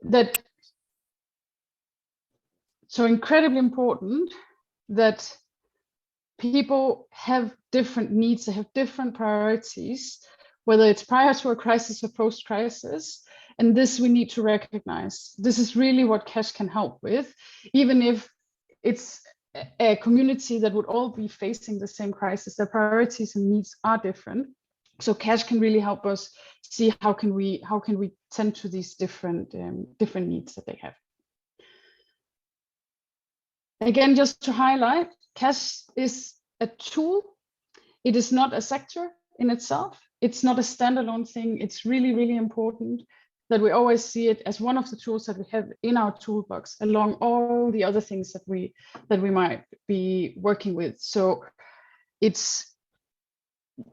that so incredibly important that people have different needs, they have different priorities, whether it's prior to a crisis or post-crisis. And this we need to recognize. This is really what cash can help with, even if it's a community that would all be facing the same crisis, their priorities and needs are different. So cash can really help us see how can we tend to these different needs that they have. Again, just to highlight, cash is a tool. It is not a sector in itself. It's not a standalone thing. It's really, really important that we always see it as one of the tools that we have in our toolbox along all the other things that we might be working with. So it's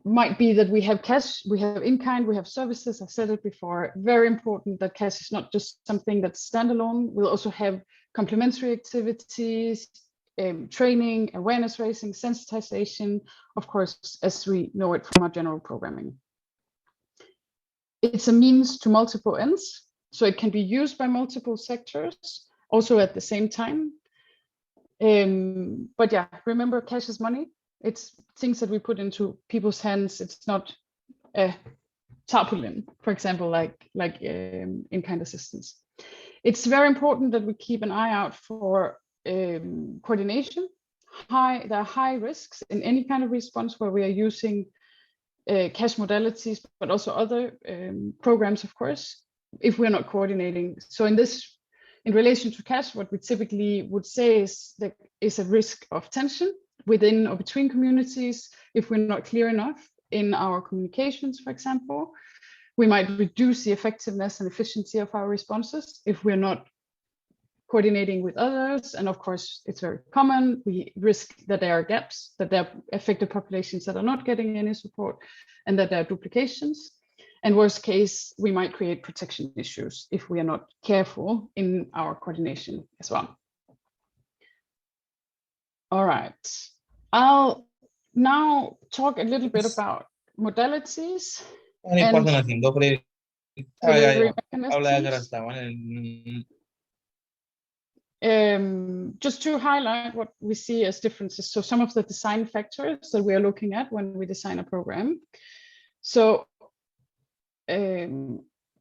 might be that we have cash, we have in-kind, we have services. I've said it before, very important that cash is not just something that's standalone. We'll also have complementary activities, training, awareness raising, sensitization, of course, as we know it from our general programming. It's a means to multiple ends, so it can be used by multiple sectors, also at the same time. But yeah, remember, cash is money. It's things that we put into people's hands. It's not a tarpaulin, for example, like in-kind assistance. It's very important that we keep an eye out for coordination. There are high risks in any kind of response where we are using cash modalities, but also other programs, of course, if we're not coordinating. So in relation to cash, what we typically would say is there is a risk of tension within or between communities if we're not clear enough in our communications, for example. We might reduce the effectiveness and efficiency of our responses if we're not coordinating with others. And of course, it's very common. We risk that there are gaps, that there are affected populations that are not getting any support, and that there are duplications. And worst case, we might create protection issues if we are not careful in our coordination as well. All right, I'll now talk a little bit about modalities. Just to highlight what we see as differences. So some of the design factors that we are looking at when we design a program. So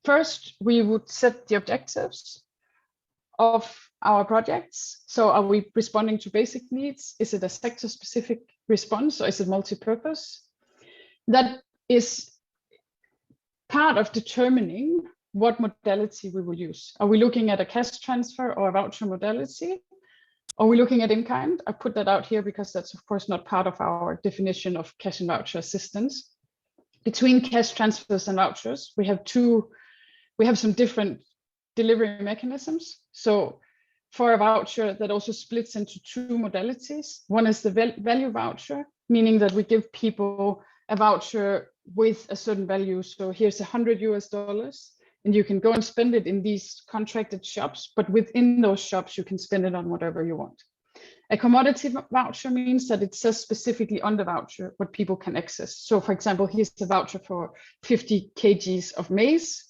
first, we would set the objectives of our projects. So are we responding to basic needs? Is it a sector-specific response, or is it multi-purpose? That is part of determining what modality we will use. Are we looking at a cash transfer or a voucher modality? Are we looking at in-kind? I put that out here because that's of course not part of our definition of cash and voucher assistance. Between cash transfers and vouchers, we have some different delivery mechanisms. So for a voucher, that also splits into two modalities. One is the value voucher, meaning that we give people a voucher with a certain value. So here's $100 and you can go and spend it in these contracted shops, but within those shops, you can spend it on whatever you want. A commodity voucher means that it says specifically on the voucher what people can access. So for example, here's the voucher for 50 kgs of maize.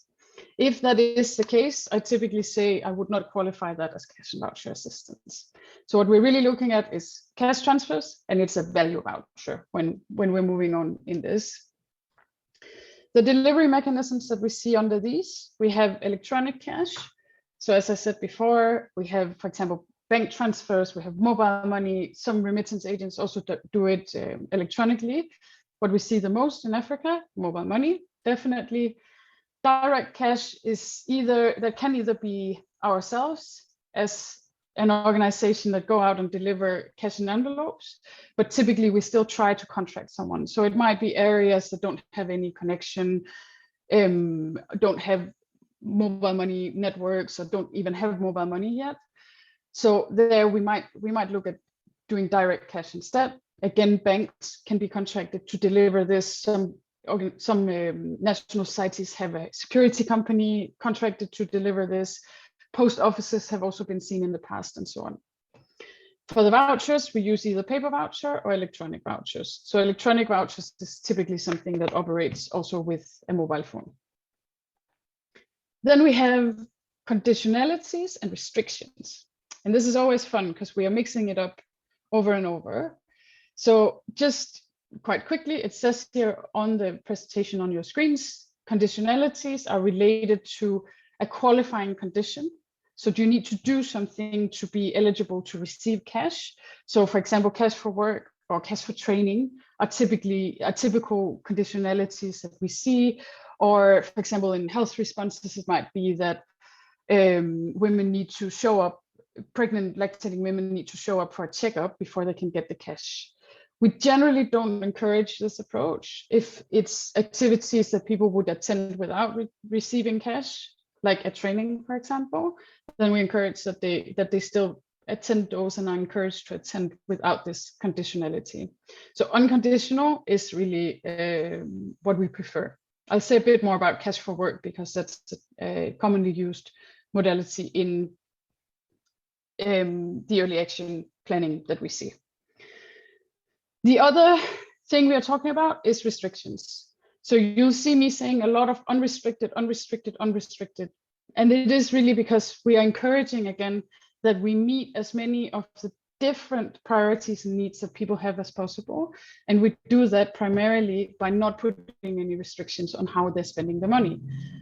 If that is the case, I typically say I would not qualify that as cash and voucher assistance. So what we're really looking at is cash transfers, and it's a value voucher when we're moving on in this. The delivery mechanisms that we see under these, we have electronic cash. So as I said before, we have, for example, bank transfers, we have mobile money, some remittance agents also do it electronically. What we see the most in Africa, mobile money, definitely. Direct cash is can either be ourselves as an organization that go out and deliver cash in envelopes, but typically we still try to contract someone. So it might be areas that don't have any connection, don't have mobile money networks, or don't even have mobile money yet. So there we might look at doing direct cash instead. Again, banks can be contracted to deliver this. Some national societies have a security company contracted to deliver this. Post offices have also been seen in the past, and so on. For the vouchers, we use either paper voucher or electronic vouchers. So electronic vouchers is typically something that operates also with a mobile phone. Then we have conditionalities and restrictions. And this is always fun because we are mixing it up over and over. So just quite quickly, it says here on the presentation on your screens, conditionalities are related to a qualifying condition. So do you need to do something to be eligible to receive cash? So for example, cash for work or cash for training are typical conditionalities that we see. Or for example, in health responses, it might be that women need to show up, pregnant lactating women need to show up for a checkup before they can get the cash. We generally don't encourage this approach. If it's activities that people would attend without receiving cash, like a training, for example, then we encourage that they still attend those and are encouraged to attend without this conditionality. So unconditional is really what we prefer. I'll say a bit more about cash for work because that's a commonly used modality in the early action planning that we see. The other thing we are talking about is restrictions. So you'll see me saying a lot of unrestricted, unrestricted, unrestricted. And it is really because we are encouraging, again, that we meet as many of the different priorities and needs that people have as possible. And we do that primarily by not putting any restrictions on how they're spending the money.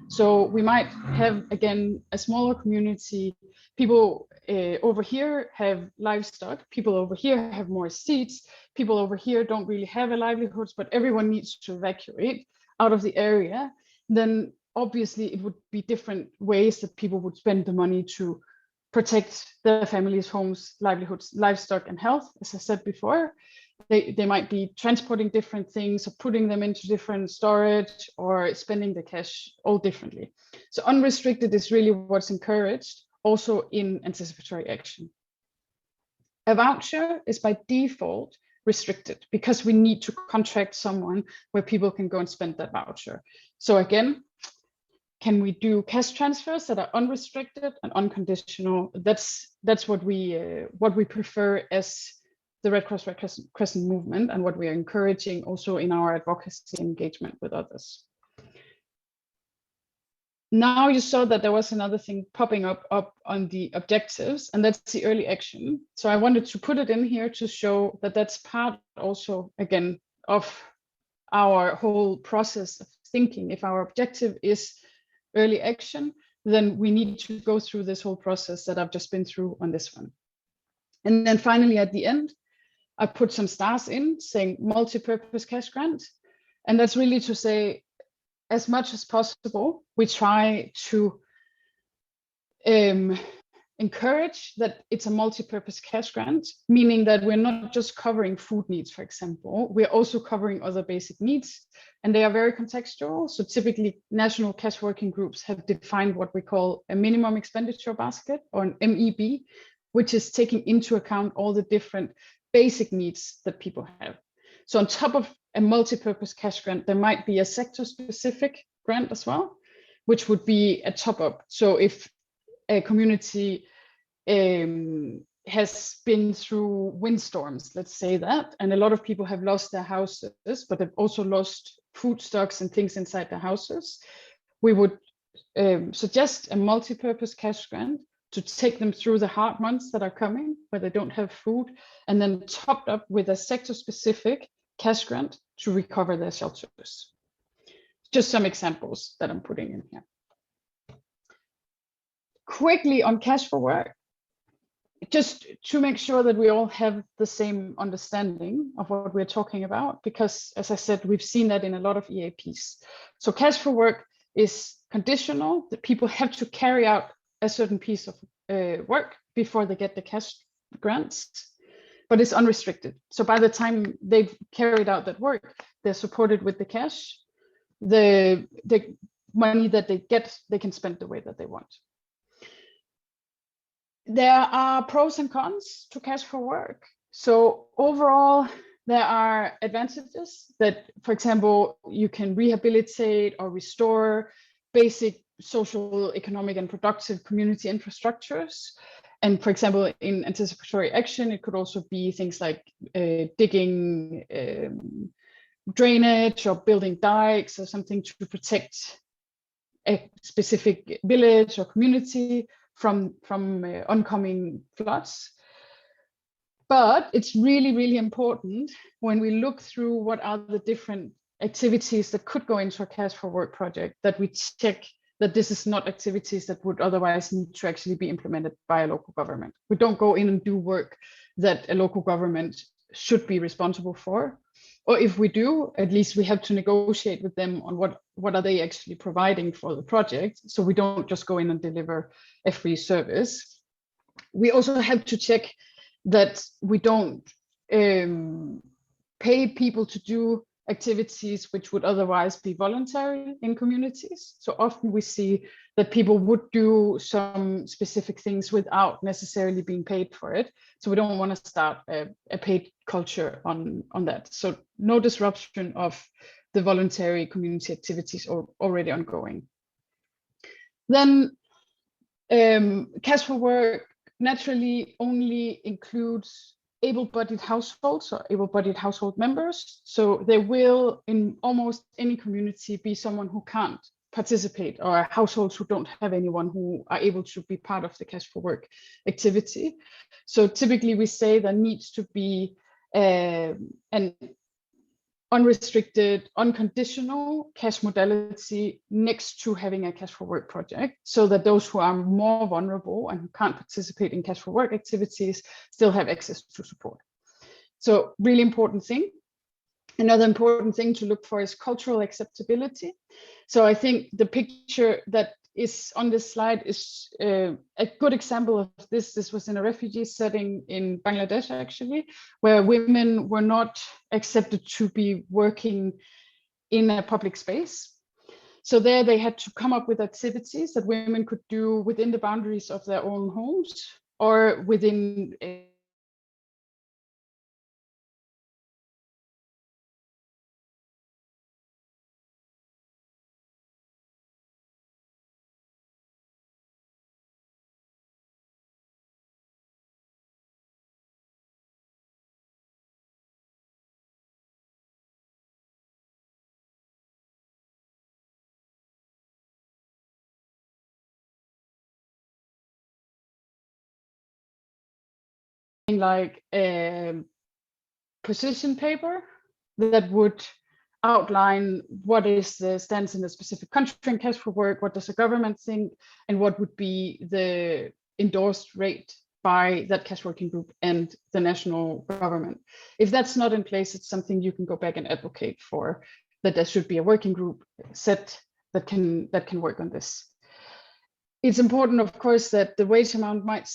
So we might have, again, a smaller community. People over here have livestock. People over here have more seats. People over here don't really have a livelihood, but everyone needs to evacuate out of the area. Then obviously it would be different ways that people would spend the money to protect their families, homes, livelihoods, livestock, and health. As I said before, they might be transporting different things or putting them into different storage or spending the cash all differently. So unrestricted is really what's encouraged also in anticipatory action. A voucher is by default restricted because we need to contract someone where people can go and spend that voucher. So again, can we do cash transfers that are unrestricted and unconditional? That's what we prefer as the Red Cross Red Crescent movement and what we are encouraging also in our advocacy engagement with others. Now you saw that there was another thing popping up on the objectives, and that's the early action. So I wanted to put it in here to show that that's part also, again, of our whole process of thinking. If our objective is early action, then we need to go through this whole process that I've just been through on this one. And then finally, at the end, I put some stars in saying multi-purpose cash grant. And that's really to say, as much as possible, we try to encourage that it's a multi-purpose cash grant, meaning that we're not just covering food needs, for example, we're also covering other basic needs, and they are very contextual. So typically national cash working groups have defined what we call a minimum expenditure basket, or an MEB, which is taking into account all the different basic needs that people have. So on top of a multi-purpose cash grant, there might be a sector-specific grant as well, which would be a top-up. So if a community has been through windstorms, let's say that, and a lot of people have lost their houses, but they've also lost food stocks and things inside their houses, we would suggest a multi-purpose cash grant to take them through the hard months that are coming, where they don't have food, and then topped up with a sector-specific cash grant to recover their shelters. Just some examples that I'm putting in here. Quickly on cash for work, just to make sure that we all have the same understanding of what we're talking about, because as I said, we've seen that in a lot of EAPs. So cash for work is conditional, that people have to carry out a certain piece of work before they get the cash grants, but it's unrestricted. So by the time they've carried out that work, they're supported with the cash. The money that they get, they can spend the way that they want. There are pros and cons to cash for work. So overall, there are advantages that, for example, you can rehabilitate or restore basic social, economic, and productive community infrastructures. And for example, in anticipatory action, it could also be things like digging drainage or building dikes or something to protect a specific village or community from oncoming floods. But it's really, really important when we look through what are the different activities that could go into a cash for work project, that we check that this is not activities that would otherwise need to actually be implemented by a local government. We don't go in and do work that a local government should be responsible for. Or if we do, at least we have to negotiate with them on what are they actually providing for the project. So we don't just go in and deliver a free service. We also have to check that we don't pay people to do activities which would otherwise be voluntary in communities. So often we see that people would do some specific things without necessarily being paid for it. So we don't want to start a paid culture on that. So no disruption of the voluntary community activities already ongoing. Then cash for work naturally only includes able-bodied households or able-bodied household members. So there will, in almost any community, be someone who can't participate, or households who don't have anyone who are able to be part of the cash for work activity. So typically we say there needs to be an unrestricted, unconditional cash modality next to having a cash for work project, so that those who are more vulnerable and who can't participate in cash for work activities still have access to support. So really important thing. Another important thing to look for is cultural acceptability. So I think the picture that is on this slide is a good example of this. This was in a refugee setting in Bangladesh, actually, where women were not accepted to be working in a public space. So there they had to come up with activities that women could do within the boundaries of their own homes or within like a position paper that would outline what is the stance in a specific country in cash for work, what does the government think, and what would be the endorsed rate by that cash working group and the national government. If that's not in place, it's something you can go back and advocate for, that there should be a working group set that can work on this. It's important, of course, that the wage amount might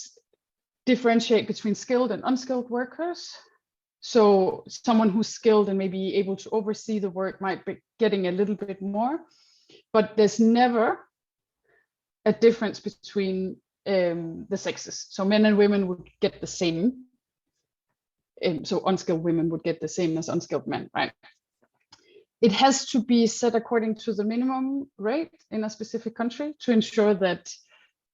differentiate between skilled and unskilled workers. So someone who's skilled and maybe able to oversee the work might be getting a little bit more, but there's never a difference between the sexes. So men and women would get the same. So unskilled women would get the same as unskilled men, right? It has to be set according to the minimum rate in a specific country to ensure that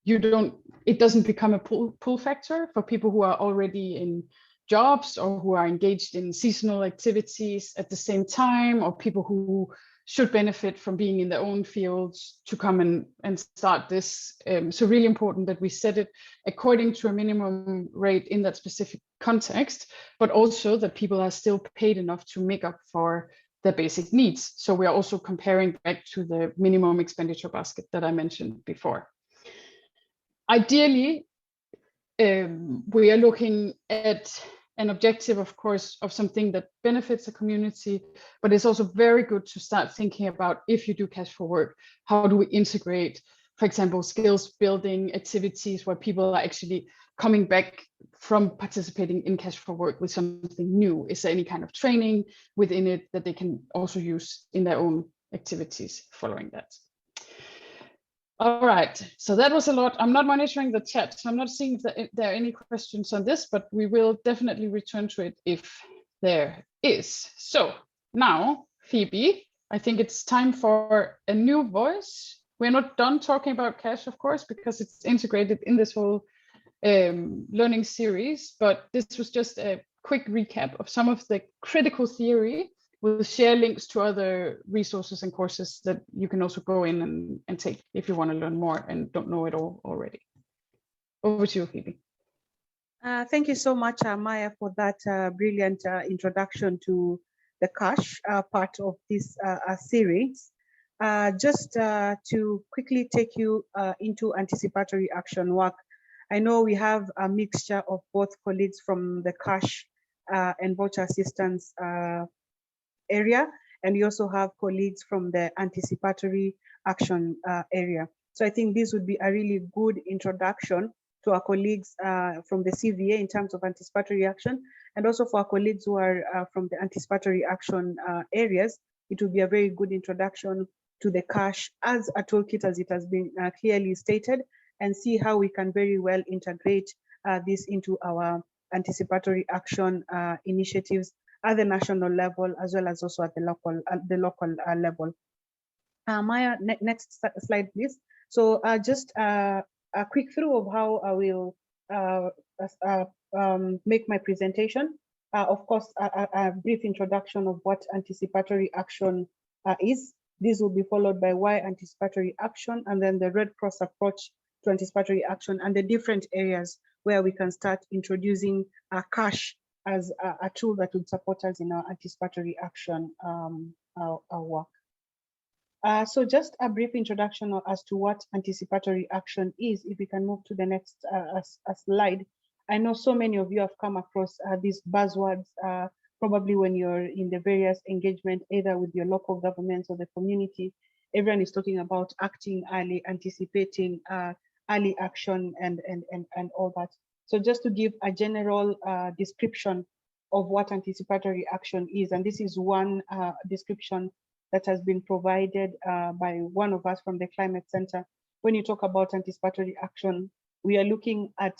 it doesn't become a pull factor for people who are already in jobs or who are engaged in seasonal activities at the same time, or people who should benefit from being in their own fields to come and start this. So really important that we set it according to a minimum rate in that specific context, but also that people are still paid enough to make up for their basic needs. So we are also comparing back to the minimum expenditure basket that I mentioned before. Ideally, we are looking at an objective, of course, of something that benefits the community, but it's also very good to start thinking about, if you do cash for work, how do we integrate, for example, skills building activities where people are actually coming back from participating in cash for work with something new? Is there any kind of training within it that they can also use in their own activities following that? All right, so that was a lot. I'm not monitoring the chat, so I'm not seeing if there are any questions on this, but we will definitely return to it if there is. So now, Phoebe, I think it's time for a new voice. We're not done talking about cash, of course, because it's integrated in this whole learning series, but this was just a quick recap of some of the critical theory We'll share links to other resources and courses that you can also go in and take if you want to learn more and don't know it all already. Over to you, Phoebe. Thank you so much, Maja, for that brilliant introduction to the cash part of this series. Just to quickly take you into anticipatory action work. I know we have a mixture of both colleagues from the cash and voucher assistance area, and we also have colleagues from the anticipatory action area. So I think this would be a really good introduction to our colleagues from the CVA in terms of anticipatory action, and also for our colleagues who are from the anticipatory action areas. It would be a very good introduction to the cash as a toolkit, as it has been clearly stated, and see how we can very well integrate this into our anticipatory action initiatives at the national level, as well as also at the local level. Maja, next slide, please. So just a quick through of how I will make my presentation. Of course, a brief introduction of what anticipatory action is. This will be followed by why anticipatory action, and then the Red Cross approach to anticipatory action and the different areas where we can start introducing cash as a tool that would support us in our anticipatory action our work. So just a brief introduction as to what anticipatory action is. If we can move to the next slide. I know so many of you have come across these buzzwords probably when you're in the various engagement, either with your local governments or the community. Everyone is talking about acting early, anticipating early action and all that. So just to give a general description of what anticipatory action is, and this is one description that has been provided by one of us from the Climate Center. When you talk about anticipatory action, we are looking at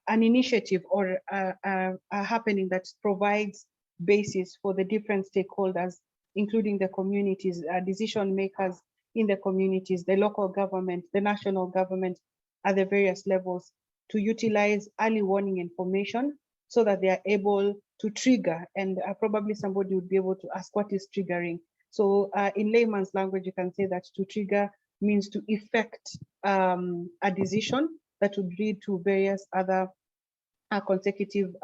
an initiative or a happening that provides basis for the different stakeholders, including the communities, decision makers in the communities, the local government, the national government at the various levels, to utilize early warning information so that they are able to trigger. And probably somebody would be able to ask, what is triggering? So in layman's language, you can say that to trigger means to effect a decision that would lead to various other consecutive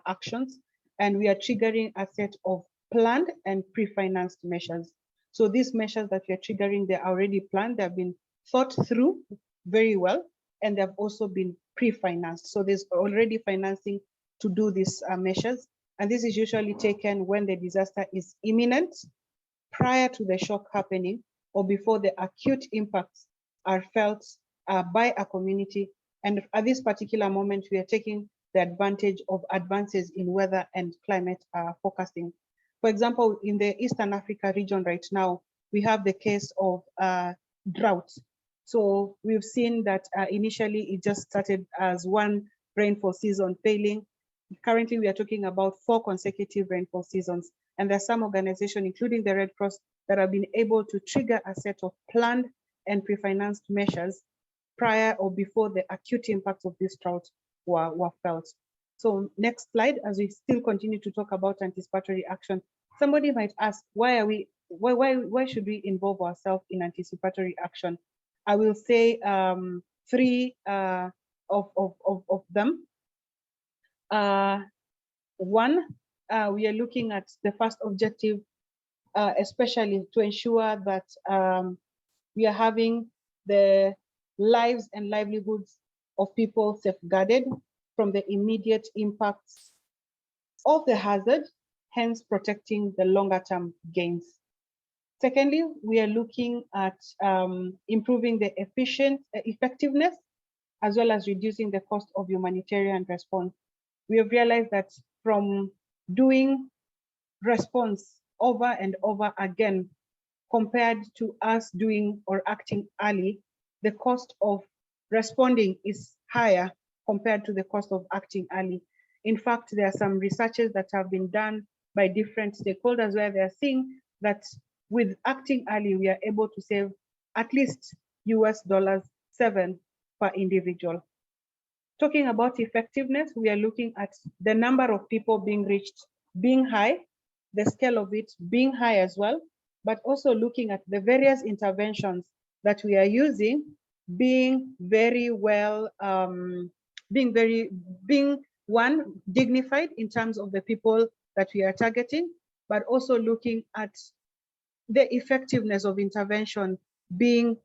actions. And we are triggering a set of planned and pre-financed measures. So these measures that we are triggering, they're already planned, they've been thought through very well, and they've also been pre-financed. So there's already financing to do these measures. And this is usually taken when the disaster is imminent, prior to the shock happening, or before the acute impacts are felt by a community. And at this particular moment, we are taking the advantage of advances in weather and climate forecasting. For example, in the Eastern Africa region right now, we have the case of drought. So we've seen that initially it just started as one rainfall season failing. Currently, we are talking about 4 consecutive rainfall seasons. And there are some organizations, including the Red Cross, that have been able to trigger a set of planned and pre-financed measures prior or before the acute impacts of this drought were felt. So next slide, as we still continue to talk about anticipatory action, somebody might ask, why should we involve ourselves in anticipatory action? I will say 3 of them. One, we are looking at the first objective, especially to ensure that we are having the lives and livelihoods of people safeguarded from the immediate impacts of the hazard, hence protecting the longer term gains. Secondly, we are looking at improving the effectiveness as well as reducing the cost of humanitarian response. We have realized that from doing response over and over again, compared to us doing or acting early, the cost of responding is higher compared to the cost of acting early. In fact, there are some researches that have been done by different stakeholders where they are seeing that with acting early, we are able to save at least $7 per individual. Talking about effectiveness, we are looking at the number of people being reached being high, the scale of it being high as well, but also looking at the various interventions that we are using being very well, being one, dignified in terms of the people that we are targeting, but also looking at the effectiveness of intervention being,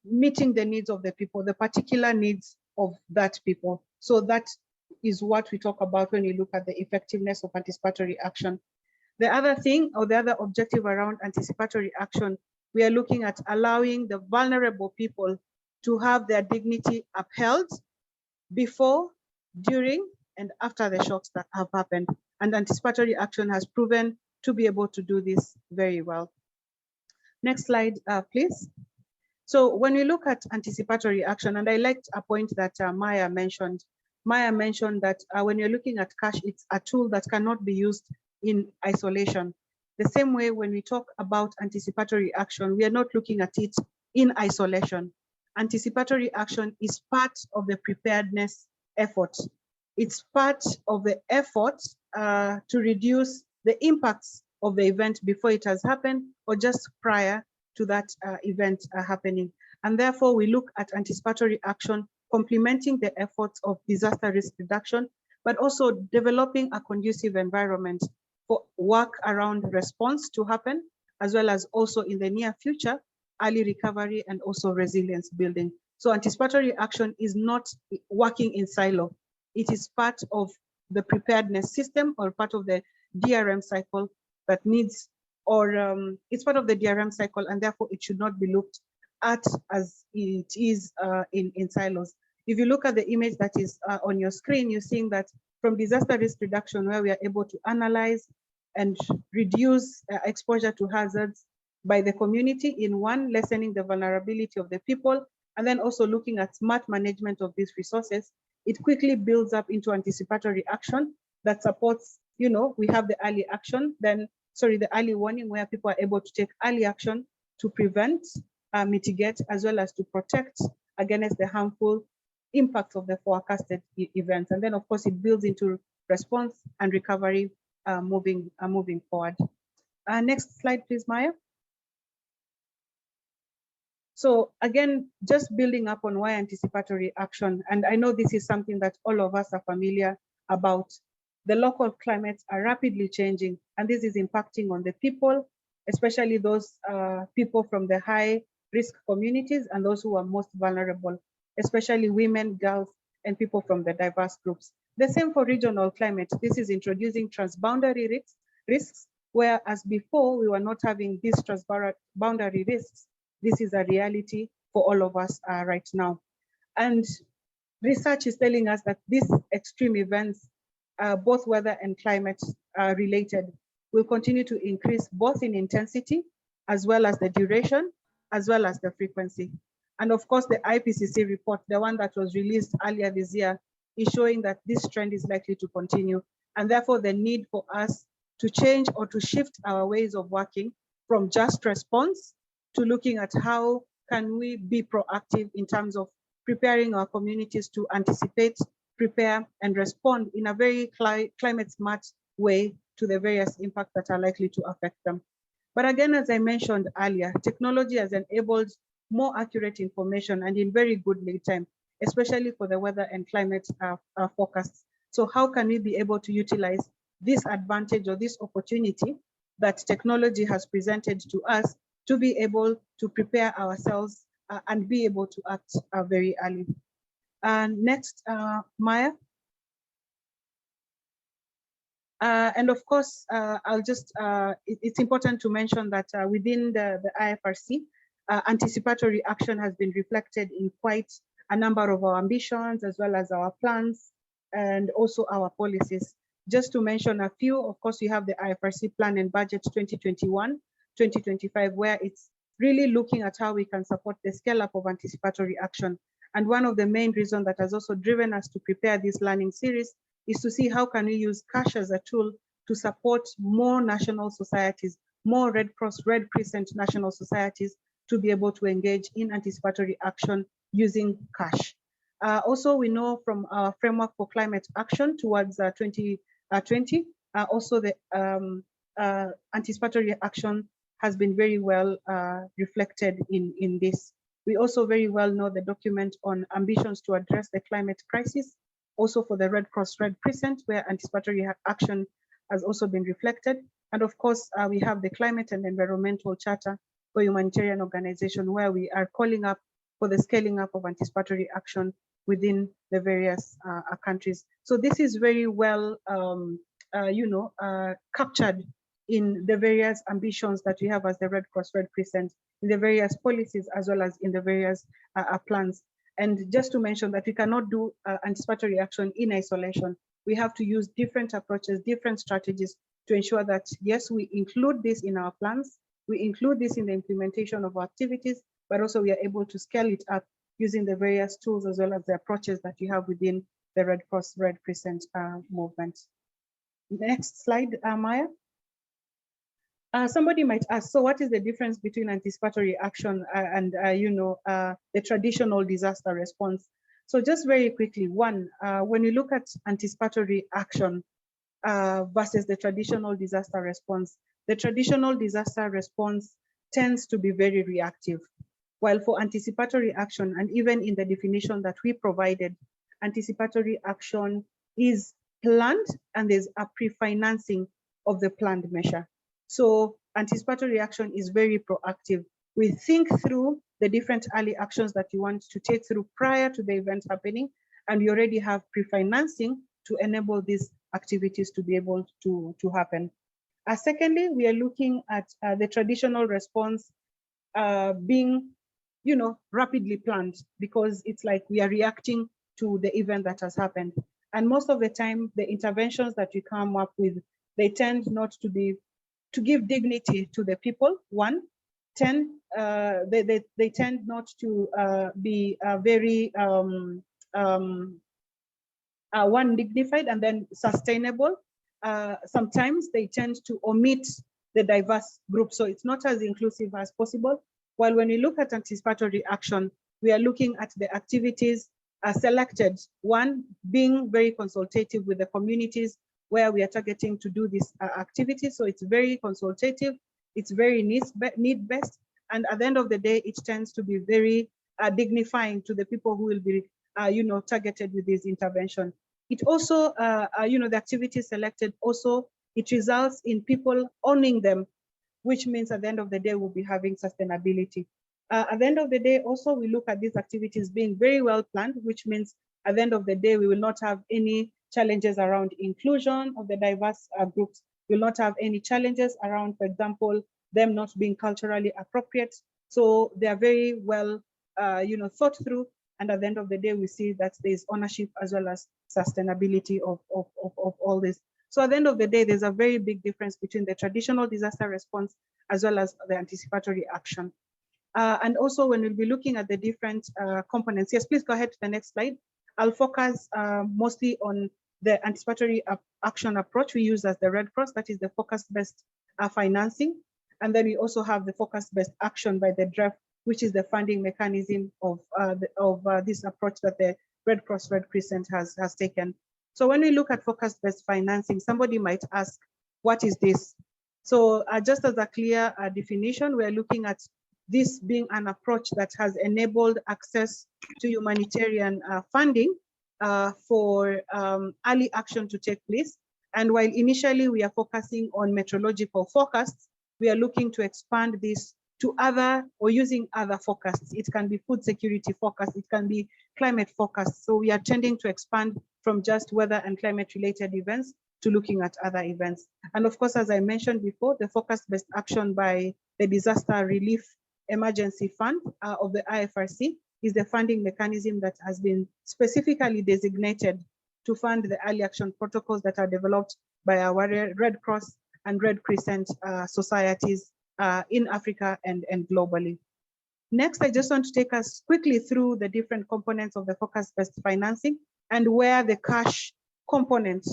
meeting the needs of the people, the particular needs of that people. So that is what we talk about when you look at the effectiveness of anticipatory action. The other thing, or the other objective around anticipatory action, we are looking at allowing the vulnerable people to have their dignity upheld before, during, and after the shocks that have happened. And anticipatory action has proven to be able to do this very well. Next slide, please. So when we look at anticipatory action, and I liked a point that Maja mentioned. Maja mentioned that when you're looking at cash, it's a tool that cannot be used in isolation. The same way when we talk about anticipatory action, we are not looking at it in isolation. Anticipatory action is part of the preparedness effort. It's part of the effort to reduce the impacts of the event before it has happened or just prior to that event happening. And therefore, we look at anticipatory action complementing the efforts of disaster risk reduction, but also developing a conducive environment for work around response to happen, as well as also in the near future, early recovery and also resilience building. So anticipatory action is not working in silo. It is part of the preparedness system or part of the DRM cycle that needs, or it's part of the DRM cycle, and therefore it should not be looked at as it is in silos. If you look at the image that is on your screen, you're seeing that from disaster risk reduction, where we are able to analyze and reduce exposure to hazards by the community in one, lessening the vulnerability of the people, and then also looking at smart management of these resources, it quickly builds up into anticipatory action that supports, we have the early action, then, the early warning, where people are able to take early action to prevent, mitigate, as well as to protect against the harmful impacts of the forecasted events. And then, of course, it builds into response and recovery moving forward. Next slide, please, Maja. So again, just building up on why anticipatory action, and I know this is something that all of us are familiar about. The local climates are rapidly changing, and this is impacting on the people, especially those people from the high risk communities and those who are most vulnerable, especially women, girls, and people from the diverse groups. The same for regional climate. This is introducing transboundary risks, whereas before we were not having these transboundary risks. This is a reality for all of us right now. And research is telling us that these extreme events, both weather and climate related, will continue to increase both in intensity, as well as the duration, as well as the frequency. And of course, the IPCC report, the one that was released earlier this year, is showing that this trend is likely to continue. And therefore, the need for us to change or to shift our ways of working from just response to looking at how can we be proactive in terms of preparing our communities to anticipate, prepare, and respond in a very climate smart way to the various impacts that are likely to affect them. But again, as I mentioned earlier, technology has enabled more accurate information and in very good lead time, especially for the weather and climate forecasts. So how can we be able to utilize this advantage or this opportunity that technology has presented to us to be able to prepare ourselves and be able to act very early. Next, Maja. And of course, it's important to mention that within the IFRC, anticipatory action has been reflected in quite a number of our ambitions, as well as our plans, and also our policies. Just to mention a few, of course, we have the IFRC Plan and Budget 2021-2025, where it's really looking at how we can support the scale up of anticipatory action. And one of the main reasons that has also driven us to prepare this learning series is to see how can we use cash as a tool to support more national societies, more Red Cross, Red Crescent national societies to be able to engage in anticipatory action using cash. Also, we know from our framework for climate action towards 2020 Also the anticipatory action has been very well reflected in this. We also very well know the document on ambitions to address the climate crisis, also for the Red Cross Red Crescent, where anticipatory action has also been reflected. And of course, we have the Climate and Environmental Charter for Humanitarian Organization, where we are calling up for the scaling up of anticipatory action within the various countries. So this is very well, captured in the various ambitions that we have as the Red Cross Red Crescent, in the various policies, as well as in the various plans. And just to mention that we cannot do anticipatory action in isolation. We have to use different approaches, different strategies to ensure that, yes, we include this in our plans, we include this in the implementation of our activities, but also we are able to scale it up using the various tools as well as the approaches that you have within the Red Cross Red Crescent movement. Next slide, Maya. Somebody might ask, so what is the difference between anticipatory action and the traditional disaster response? So just very quickly, one, when you look at anticipatory action versus the traditional disaster response, the traditional disaster response tends to be very reactive. While for anticipatory action, and even in the definition that we provided, anticipatory action is planned and there's a pre-financing of the planned measure. So anticipatory action is very proactive. We think through the different early actions that you want to take through prior to the event happening, and we already have pre-financing to enable these activities to be able to happen. Secondly, we are looking at the traditional response being, rapidly planned, because it's like we are reacting to the event that has happened. And most of the time, the interventions that we come up with, they tend not to be, to give dignity to the people, one. They tend not to be very, one, dignified, and then sustainable. Sometimes they tend to omit the diverse group, so it's not as inclusive as possible. While when you look at anticipatory action, we are looking at the activities selected, one, being very consultative with the communities where we are targeting to do this activity. So it's very consultative, it's very need-based, and at the end of the day, it tends to be very dignifying to the people who will be targeted with this intervention. It also, the activities selected also, it results in people owning them, which means at the end of the day, we'll be having sustainability. At the end of the day, also, we look at these activities being very well planned, which means at the end of the day, we will not have any challenges around inclusion of the diverse groups. We will not have any challenges around, for example, them not being culturally appropriate. So they are very well, thought through. And at the end of the day, we see that there's ownership as well as sustainability of all this. So at the end of the day, there's a very big difference between the traditional disaster response as well as the anticipatory action. And also when we'll be looking at the different components, yes, please go ahead to the next slide. I'll focus mostly on the anticipatory action approach we use as the Red Cross, that is the focus-based financing. And then we also have the focus-based action by the DREF, which is the funding mechanism of this approach that the Red Cross Red Crescent has taken. So when we look at focus-based financing, somebody might ask, what is this? So just as a clear definition, we're looking at this being an approach that has enabled access to humanitarian funding for early action to take place. And while initially we are focusing on meteorological forecasts, we are looking to expand this to other, or using other forecasts. It can be food security forecast, it can be climate forecast. So we are tending to expand from just weather and climate related events to looking at other events. And of course, as I mentioned before, the focus-based action by the Disaster Relief Emergency Fund of the IFRC is the funding mechanism that has been specifically designated to fund the early action protocols that are developed by our Red Cross and Red Crescent societies in Africa and globally. Next, I just want to take us quickly through the different components of the focus-based financing and where the cash component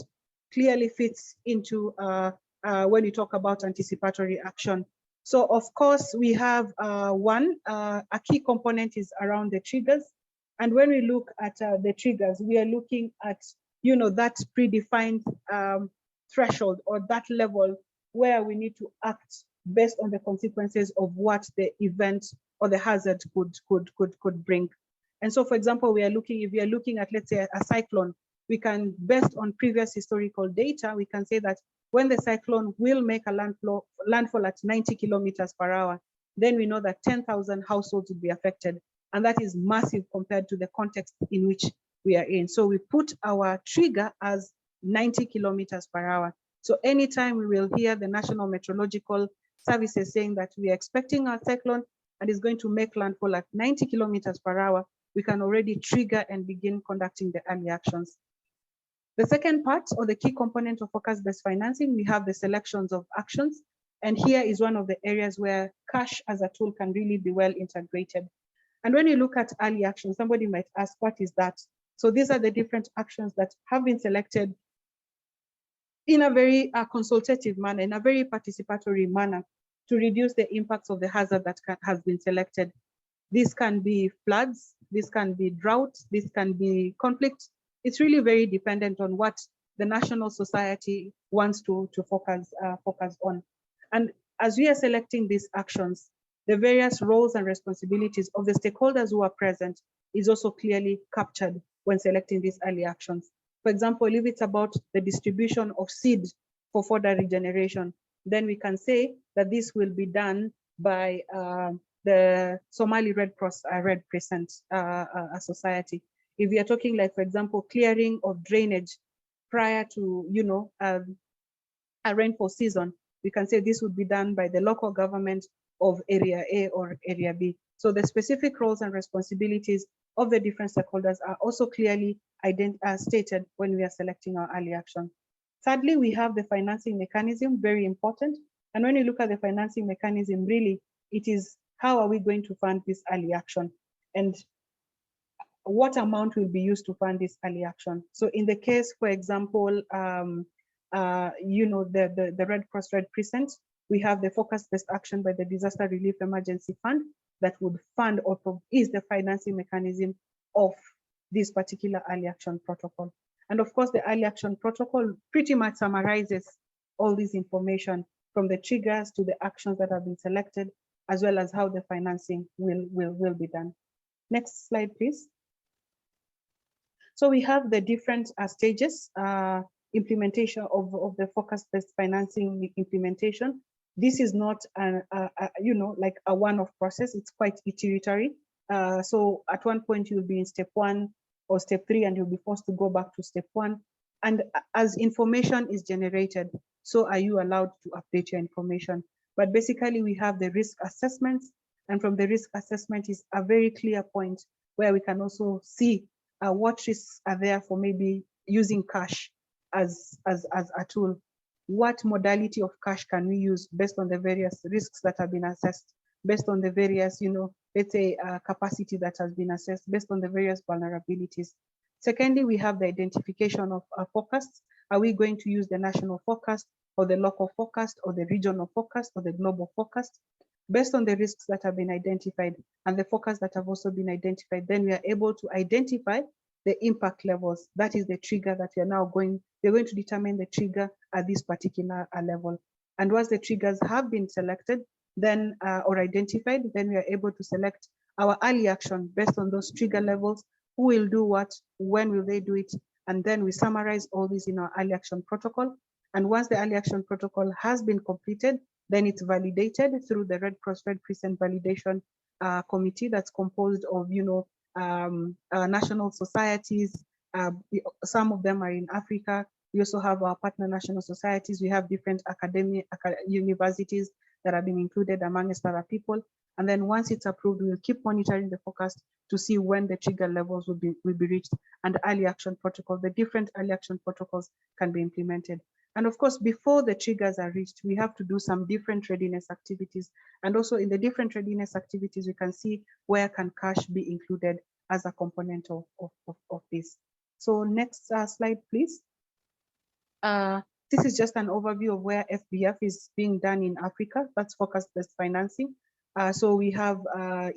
clearly fits into when we talk about anticipatory action. So of course, we have a key component is around the triggers. And when we look at the triggers, we are looking at, that predefined threshold or that level where we need to act based on the consequences of what the event or the hazard could bring. And so, for example, if we are looking at, let's say, a cyclone, we can, based on previous historical data, we can say that when the cyclone will make a landfall at 90 kilometers per hour, then we know that 10,000 households will be affected. And that is massive compared to the context in which we are in. So we put our trigger as 90 kilometers per hour. So anytime we will hear the National Meteorological Services saying that we are expecting a cyclone and is going to make landfall at 90 kilometers per hour, we can already trigger and begin conducting the early actions. The second part, or the key component of focus-based financing, we have the selections of actions. And here is one of the areas where cash as a tool can really be well integrated. And when you look at early action, somebody might ask, what is that? So these are the different actions that have been selected in a very consultative manner, in a very participatory manner, to reduce the impacts of the hazard that has been selected. This can be floods, this can be drought, this can be conflict. It's really very dependent on what the national society wants to focus on. And as we are selecting these actions, the various roles and responsibilities of the stakeholders who are present is also clearly captured when selecting these early actions. For example, if it's about the distribution of seed for further regeneration, then we can say that this will be done by the Somali Red Cross Red Crescent Society. If we are talking, like, for example, clearing of drainage prior to, a rainfall season, we can say this would be done by the local government of Area A or Area B. So the specific roles and responsibilities of the different stakeholders are also clearly stated when we are selecting our early action. Thirdly, we have the financing mechanism, very important. And when you look at the financing mechanism, really, it is how are we going to fund this early action? And what amount will be used to fund this early action? So in the case, for example, the Red Cross Red Crescent, we have the focus-based action by the Disaster Relief Emergency Fund that would fund or is the financing mechanism of this particular early action protocol. And of course, the early action protocol pretty much summarizes all this information from the triggers to the actions that have been selected, as well as how the financing will be done. Next slide, please. So we have the different stages, implementation of the focus-based financing implementation. This is not like a one-off process. It's quite iteratory. So at one point you'll be in step 1 or step 3, and you'll be forced to go back to step 1. And as information is generated, so are you allowed to update your information. But basically we have the risk assessments, and from the risk assessment is a very clear point where we can also see what risks are there for maybe using cash as a tool. What modality of cash can we use based on the various risks that have been assessed, based on the various, let's say capacity that has been assessed, based on the various vulnerabilities. Secondly, we have the identification of forecasts. Are we going to use the national forecast or the local forecast or the regional forecast or the global forecast? Based on the risks that have been identified and the forecasts that have also been identified, then we are able to identify the impact levels. That is the trigger that we're going to determine the trigger at this particular level. And once the triggers have been selected, then or identified, then we are able to select our early action based on those trigger levels. Who will do what, when will they do it? And then we summarize all this in our early action protocol. And once the early action protocol has been completed, then it's validated through the Red Cross Red Crescent Validation Committee that's composed of, national societies. Some of them are in Africa. We also have our partner national societies. We have different universities that have been included amongst other people. And then once it's approved, we'll keep monitoring the forecast to see when the trigger levels will be reached, and the early action protocol, the different early action protocols can be implemented. And of course, before the triggers are reached, we have to do some different readiness activities. And also in the different readiness activities, we can see where can cash be included as a component of this. So next slide, please. This is just an overview of where FBF is being done in Africa. That's focus-based financing. So we have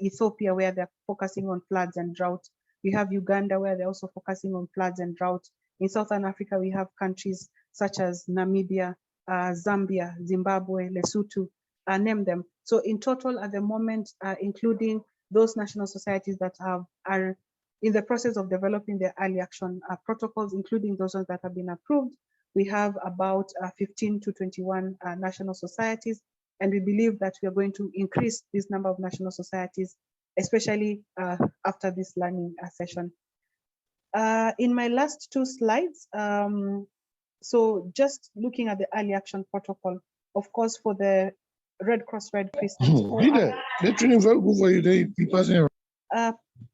Ethiopia, where they're focusing on floods and drought. We have Uganda, where they're also focusing on floods and drought. In Southern Africa, we have countries such as Namibia, Zambia, Zimbabwe, Lesotho, name them. So in total at the moment, including those national societies that are in the process of developing their early action protocols, including those ones that have been approved, we have about 15 to 21 national societies. And we believe that we are going to increase this number of national societies, especially after this learning session. In my last two slides, so just looking at the early action protocol, of course, for the Red Cross, Red Crescent.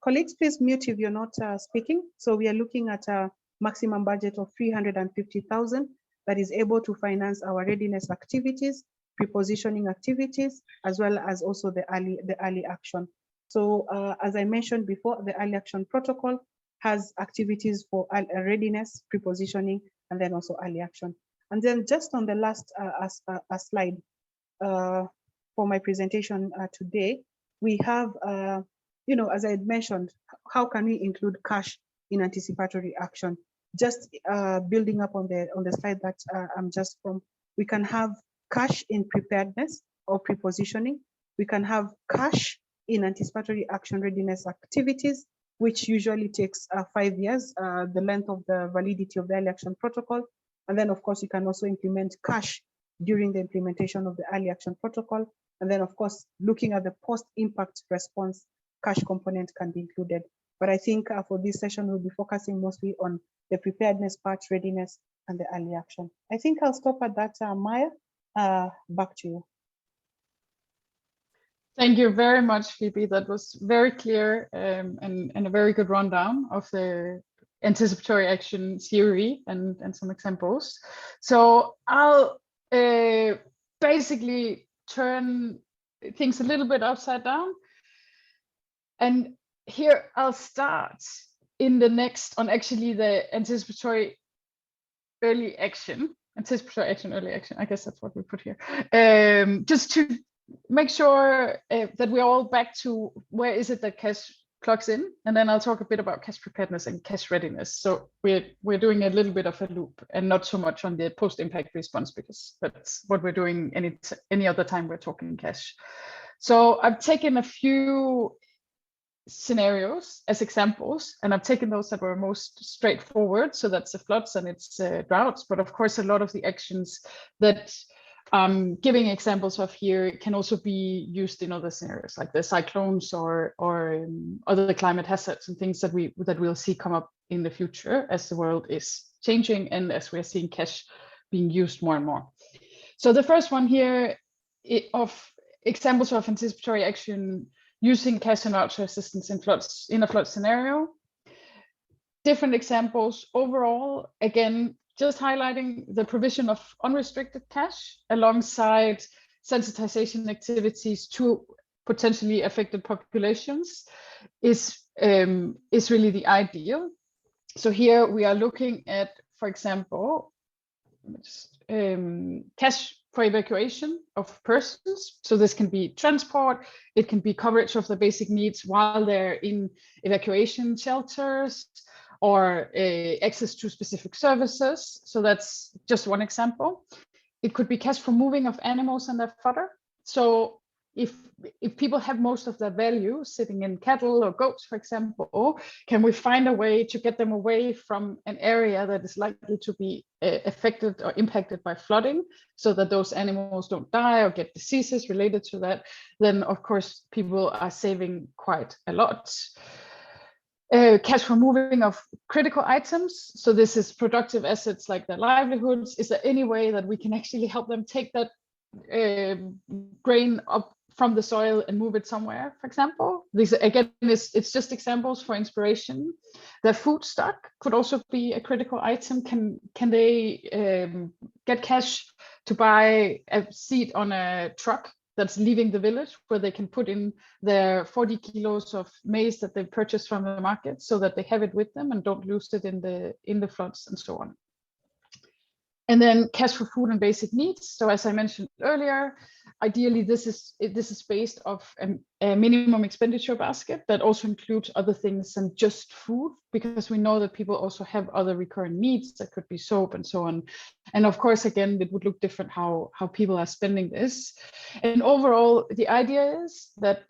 Colleagues, please mute if you're not speaking. So we are looking at a maximum budget of 350,000 that is able to finance our readiness activities, prepositioning activities, as well as also the early action. So as I mentioned before, the early action protocol has activities for readiness, prepositioning, and then also early action. And then just on the last slide for my presentation today, we have, as I had mentioned, how can we include cash in anticipatory action? Just building up on the slide that I'm just from, we can have cash in preparedness or prepositioning. We can have cash in anticipatory action readiness activities, which usually takes 5 years, the length of the validity of the early action protocol. And then, of course, you can also implement cash during the implementation of the early action protocol. And then, of course, looking at the post-impact response, cash component can be included. But I think for this session, we'll be focusing mostly on the preparedness part, readiness, and the early action. I think I'll stop at that, Maya. Back to you. Thank you very much, Phoebe. That was very clear and a very good rundown of the anticipatory action theory and some examples. So I'll basically turn things a little bit upside down. And here I'll start in the next on actually the anticipatory early action. Anticipatory action, early action. I guess that's what we put here. Just to make sure that we're all back to where is it that cash plugs in, and then I'll talk a bit about cash preparedness and cash readiness. So we're doing a little bit of a loop and not so much on the post-impact response, because that's what we're doing any other time we're talking cash. So I've taken a few scenarios as examples, and I've taken those that were most straightforward. So that's the floods and it's droughts, but of course a lot of the actions that I'm giving examples of here can also be used in other scenarios like the cyclones or other climate hazards and things that we'll see come up in the future as the world is changing and as we're seeing cash being used more and more. So the first one here of examples of anticipatory action using cash and voucher assistance in a flood scenario. Different examples overall, again, just highlighting the provision of unrestricted cash alongside sensitization activities to potentially affected populations is really the ideal. So here we are looking at, for example, cash for evacuation of persons. So this can be transport, it can be coverage of the basic needs while they're in evacuation shelters, or access to specific services. So that's just one example. It could be cash for moving of animals and their fodder. So if people have most of their value sitting in cattle or goats, for example, can we find a way to get them away from an area that is likely to be affected or impacted by flooding, so that those animals don't die or get diseases related to that? Then of course people are saving quite a lot. Cash for moving of critical items. So this is productive assets like their livelihoods. Is there any way that we can actually help them take that grain up from the soil and move it somewhere, for example? These again, it's just examples for inspiration. Their food stock could also be a critical item. Can they get cash to buy a seat on a truck that's leaving the village, where they can put in their 40 kilos of maize that they purchased from the market, so that they have it with them and don't lose it in the floods and so on. And then cash for food and basic needs. So as I mentioned earlier, ideally this is based off a minimum expenditure basket that also includes other things than just food, because we know that people also have other recurrent needs that could be soap and so on. And of course, again, it would look different how people are spending this. And overall, the idea is that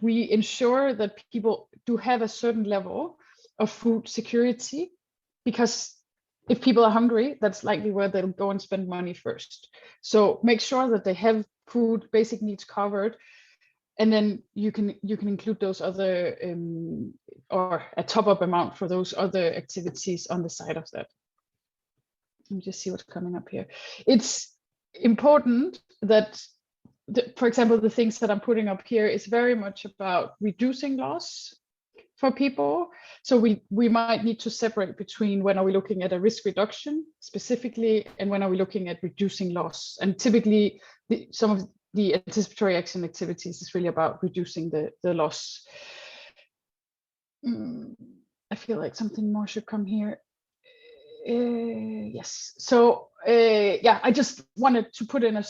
we ensure that people do have a certain level of food security, because if people are hungry, that's likely where they'll go and spend money first. So make sure that they have food, basic needs covered, and then you can include those other or a top-up amount for those other activities on the side of that. Let me just see what's coming up here. It's important that, for example, the things that I'm putting up here is very much about reducing loss for people. So we might need to separate between when are we looking at a risk reduction specifically and when are we looking at reducing loss. And typically some of the anticipatory action activities is really about reducing the loss. I feel like something more should come here. Yes, so yeah, I just wanted to put in a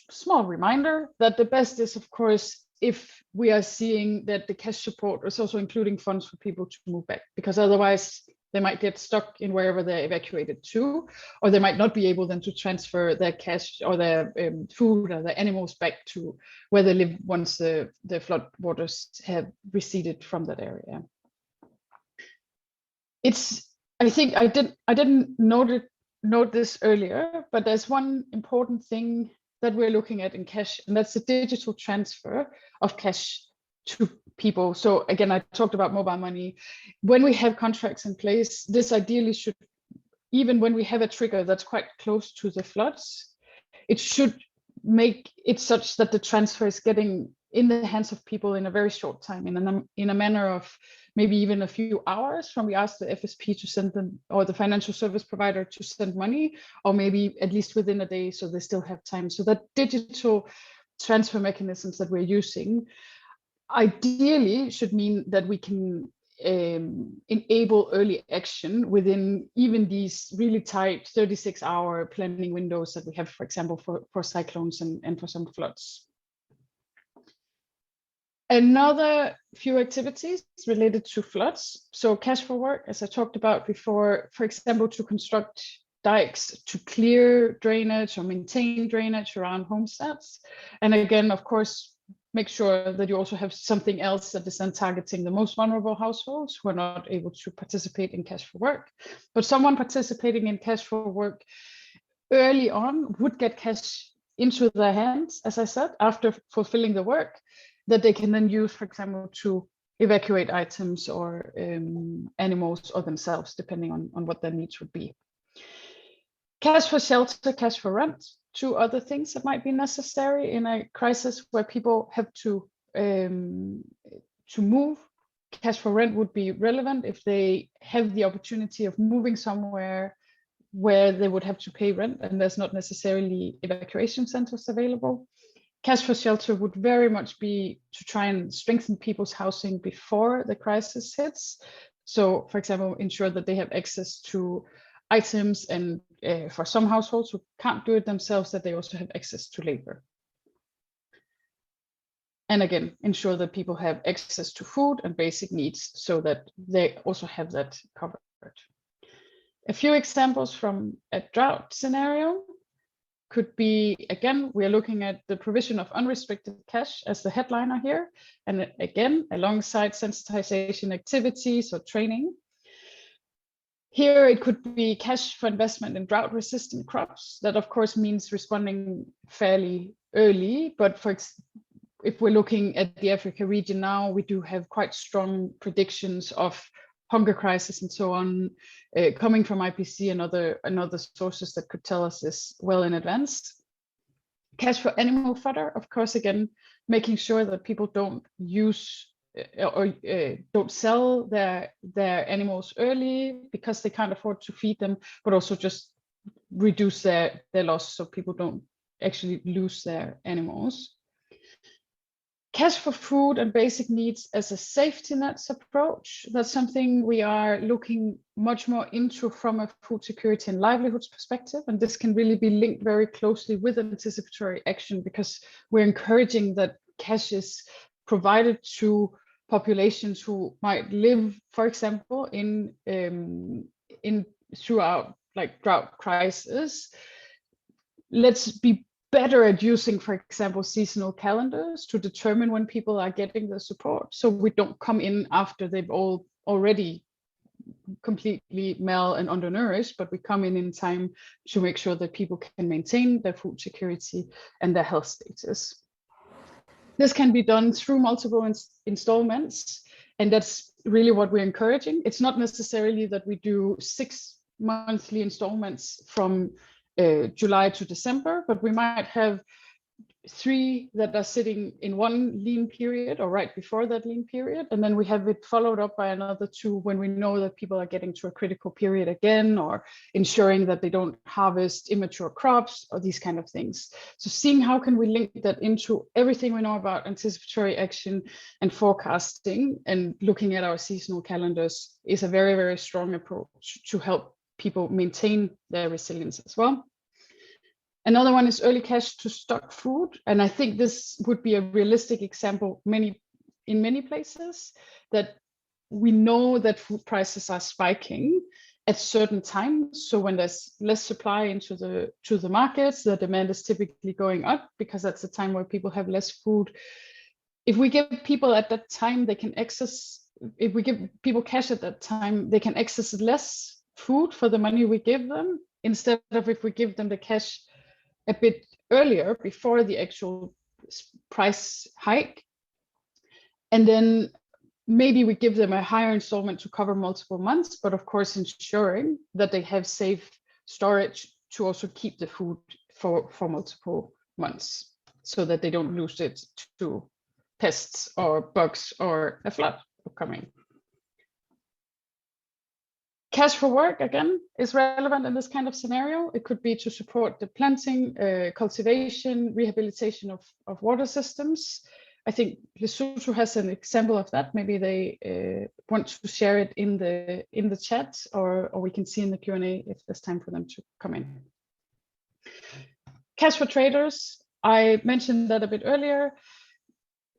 small reminder that the best is, of course, if we are seeing that the cash support is also including funds for people to move back, because otherwise they might get stuck in wherever they're evacuated to, or they might not be able then to transfer their cash or their food or their animals back to where they live once the flood waters have receded from that area. I think I didn't note this earlier, but there's one important thing that we're looking at in cash, and that's the digital transfer of cash to people. So again, I talked about mobile money. When we have contracts in place, this ideally should, even when we have a trigger that's quite close to the floods, it should make it such that the transfer is getting in the hands of people in a very short time, in a manner of maybe even a few hours from we ask the FSP to send them, or the financial service provider to send money, or maybe at least within a day, so they still have time. So that digital transfer mechanisms that we're using ideally should mean that we can enable early action within even these really tight 36-hour planning windows that we have, for example, for cyclones and for some floods. Another few activities related to floods. So cash for work, as I talked about before, for example, to construct dikes to clear drainage or maintain drainage around homesteads. And again, of course, make sure that you also have something else that is then targeting the most vulnerable households who are not able to participate in cash for work. But someone participating in cash for work early on would get cash into their hands, as I said, after fulfilling the work, that they can then use, for example, to evacuate items or animals or themselves, depending on what their needs would be. Cash for shelter, cash for rent, two other things that might be necessary in a crisis where people have to move. Cash for rent would be relevant if they have the opportunity of moving somewhere where they would have to pay rent and there's not necessarily evacuation centers available. Cash for shelter would very much be to try and strengthen people's housing before the crisis hits. So, for example, ensure that they have access to items, and for some households who can't do it themselves, that they also have access to labor. And again, ensure that people have access to food and basic needs so that they also have that covered. A few examples from a drought scenario could be, again, we're looking at the provision of unrestricted cash as the headliner here. And again, alongside sensitization activities or training. Here, it could be cash for investment in drought-resistant crops. That, of course, means responding fairly early. But if we're looking at the Africa region now, we do have quite strong predictions of hunger crisis and so on, coming from IPC and other sources that could tell us this well in advance. Cash for animal fodder, of course, again, making sure that people don't use or don't sell their animals early because they can't afford to feed them, but also just reduce their loss so people don't actually lose their animals. Cash for food and basic needs as a safety nets approach. That's something we are looking much more into from a food security and livelihoods perspective. And this can really be linked very closely with anticipatory action, because we're encouraging that cash is provided to populations who might live, for example, in throughout like drought crisis. Let's be better at using, for example, seasonal calendars to determine when people are getting the support, so we don't come in after they've all already completely mal and undernourished, but we come in time to make sure that people can maintain their food security and their health status. This can be done through multiple installments, and that's really what we're encouraging. It's not necessarily that we do 6 monthly installments from July to December, but we might have 3 that are sitting in one lean period or right before that lean period, and then we have it followed up by another 2 when we know that people are getting to a critical period again, or ensuring that they don't harvest immature crops or these kind of things. So seeing how can we link that into everything we know about anticipatory action and forecasting, and looking at our seasonal calendars is a very, very strong approach to help people maintain their resilience as well. Another one is early cash to stock food. And I think this would be a realistic example in many places, that we know that food prices are spiking at certain times. So when there's less supply into the markets, the demand is typically going up, because that's the time where people have less food. If we give people at that time, they can access, if we give people cash at that time, they can access less food for the money we give them, instead of if we give them the cash a bit earlier before the actual price hike. And then maybe we give them a higher installment to cover multiple months, but of course ensuring that they have safe storage to also keep the food for multiple months, so that they don't lose it to pests or bugs or a flood coming. Cash for work, again, is relevant in this kind of scenario. It could be to support the planting, cultivation, rehabilitation of water systems. I think Lesotho has an example of that. Maybe they want to share it in the chat, or we can see in the Q&A if there's time for them to come in. Cash for traders, I mentioned that a bit earlier.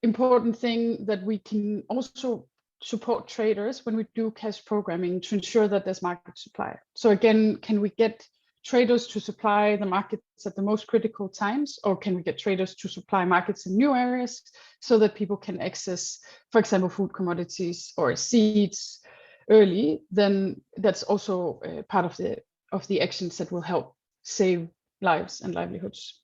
Important thing that we can also support traders when we do cash programming to ensure that there's market supply. So again, can we get traders to supply the markets at the most critical times, or can we get traders to supply markets in new areas so that people can access, for example, food commodities or seeds early? Then that's also part of the actions that will help save lives and livelihoods.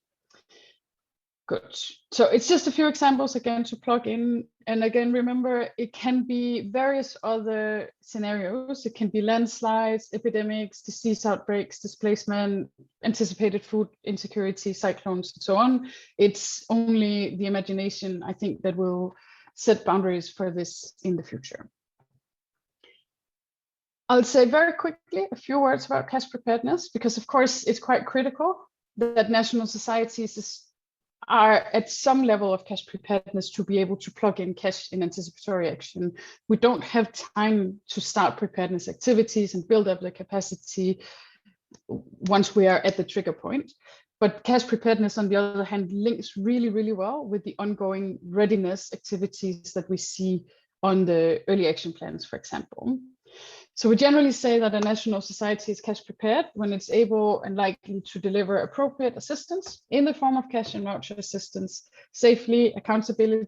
Good. So it's just a few examples again to plug in. And again, remember, it can be various other scenarios. It can be landslides, epidemics, disease outbreaks, displacement, anticipated food insecurity, cyclones, and so on. It's only the imagination, I think, that will set boundaries for this in the future. I'll say very quickly a few words about cash preparedness, because of course it's quite critical that national societies are at some level of cash preparedness to be able to plug in cash in anticipatory action. We don't have time to start preparedness activities and build up the capacity once we are at the trigger point. But cash preparedness, on the other hand, links really, really well with the ongoing readiness activities that we see on the early action plans, for example. So we generally say that a national society is cash prepared when it's able and likely to deliver appropriate assistance in the form of cash and voucher assistance safely, accountably,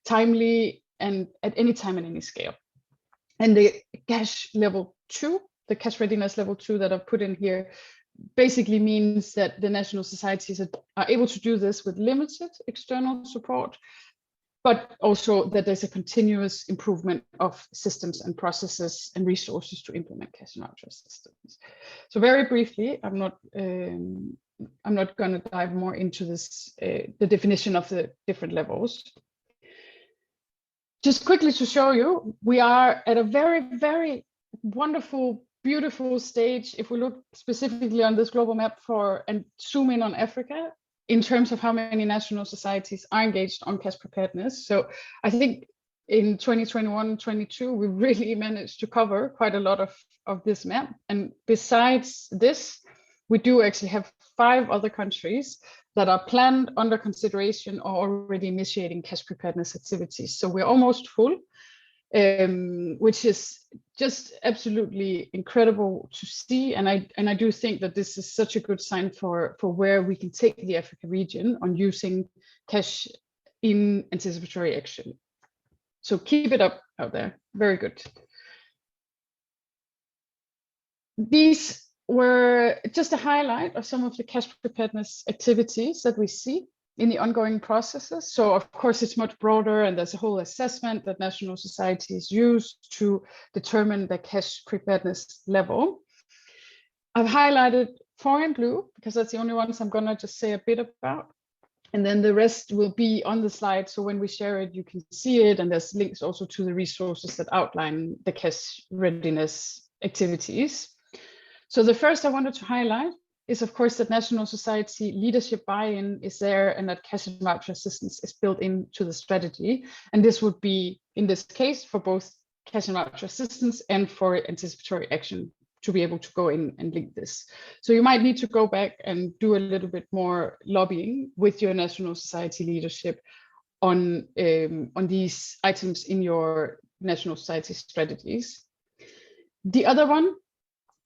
timely, and at any time and any scale. And the cash level 2, the cash readiness level 2 that I've put in here, basically means that the national societies are able to do this with limited external support, but also that there's a continuous improvement of systems and processes and resources to implement cash and voucher systems. So very briefly, I'm not going to dive more into this, the definition of the different levels. Just quickly to show you, we are at a very, very wonderful, beautiful stage. If we look specifically on this global map and zoom in on Africa, in terms of how many national societies are engaged on cash preparedness. So I think in 2021-22, we really managed to cover quite a lot of this map. And besides this, we do actually have 5 other countries that are planned, under consideration, or already initiating cash preparedness activities. So we're almost full, which is just absolutely incredible to see. And I do think that this is such a good sign for where we can take the Africa region on using cash in anticipatory action. So keep it up out there. Very good. These were just a highlight of some of the cash preparedness activities that we see in the ongoing processes. So of course, it's much broader, and there's a whole assessment that national societies use to determine the cash preparedness level. I've highlighted 4 in blue because that's the only ones I'm gonna just say a bit about. And then the rest will be on the slide. So when we share it, you can see it. And there's links also to the resources that outline the cash readiness activities. So the first I wanted to highlight is, of course, that national society leadership buy-in is there, and that cash and voucher assistance is built into the strategy. And this would be, in this case, for both cash and voucher assistance and for anticipatory action, to be able to go in and link this. So you might need to go back and do a little bit more lobbying with your national society leadership on these items in your national society strategies. The other one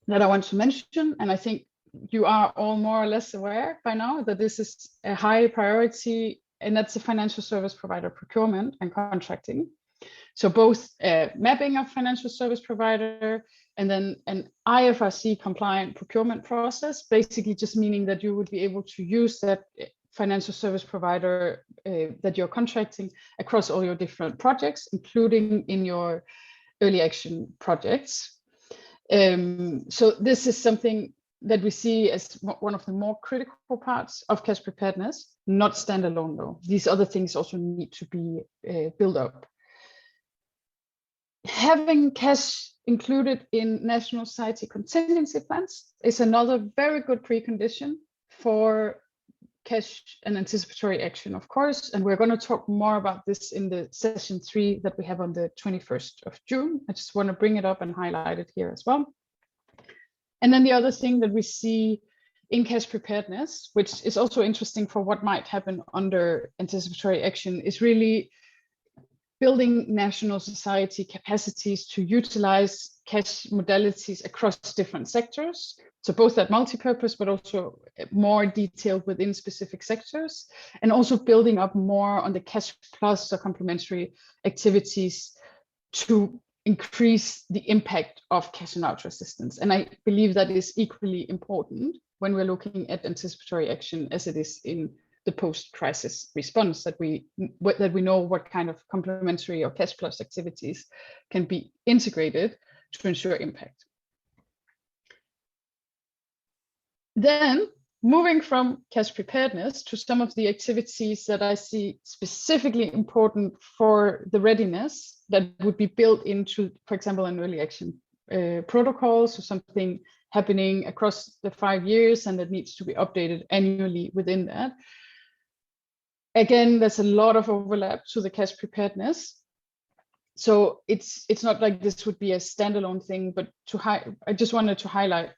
that I want to mention, and I think you are all more or less aware by now that this is a high priority, and that's the financial service provider procurement and contracting. So both mapping of financial service provider and then an IFRC compliant procurement process, basically just meaning that you would be able to use that financial service provider that you're contracting across all your different projects, including in your early action projects. So this is something that we see as one of the more critical parts of cash preparedness, not standalone though. These other things also need to be built up. Having cash included in national society contingency plans is another very good precondition for cash and anticipatory action, of course. And we're going to talk more about this in the session 3 that we have on the 21st of June. I just want to bring it up and highlight it here as well. And then the other thing that we see in cash preparedness, which is also interesting for what might happen under anticipatory action, is really building national society capacities to utilize cash modalities across different sectors. So both that multi-purpose, but also more detailed within specific sectors, and also building up more on the cash plus or complementary activities to increase the impact of cash and voucher assistance. And I believe that is equally important when we're looking at anticipatory action as it is in the post-crisis response, that we know what kind of complementary or cash plus activities can be integrated to ensure impact. Then moving from cash preparedness to some of the activities that I see specifically important for the readiness that would be built into, for example, an early action protocol, so something happening across the 5 years and that needs to be updated annually within that. Again, there's a lot of overlap to the cash preparedness. So it's not like this would be a standalone thing, but I just wanted to highlight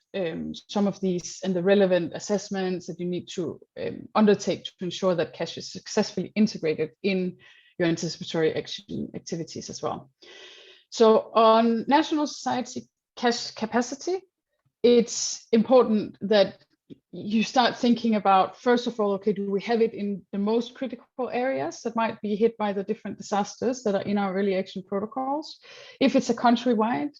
some of these and the relevant assessments that you need to undertake to ensure that cash is successfully integrated in your anticipatory action activities as well. So on national society cash capacity, it's important that you start thinking about, first of all, okay, do we have it in the most critical areas that might be hit by the different disasters that are in our early action protocols? If it's a countrywide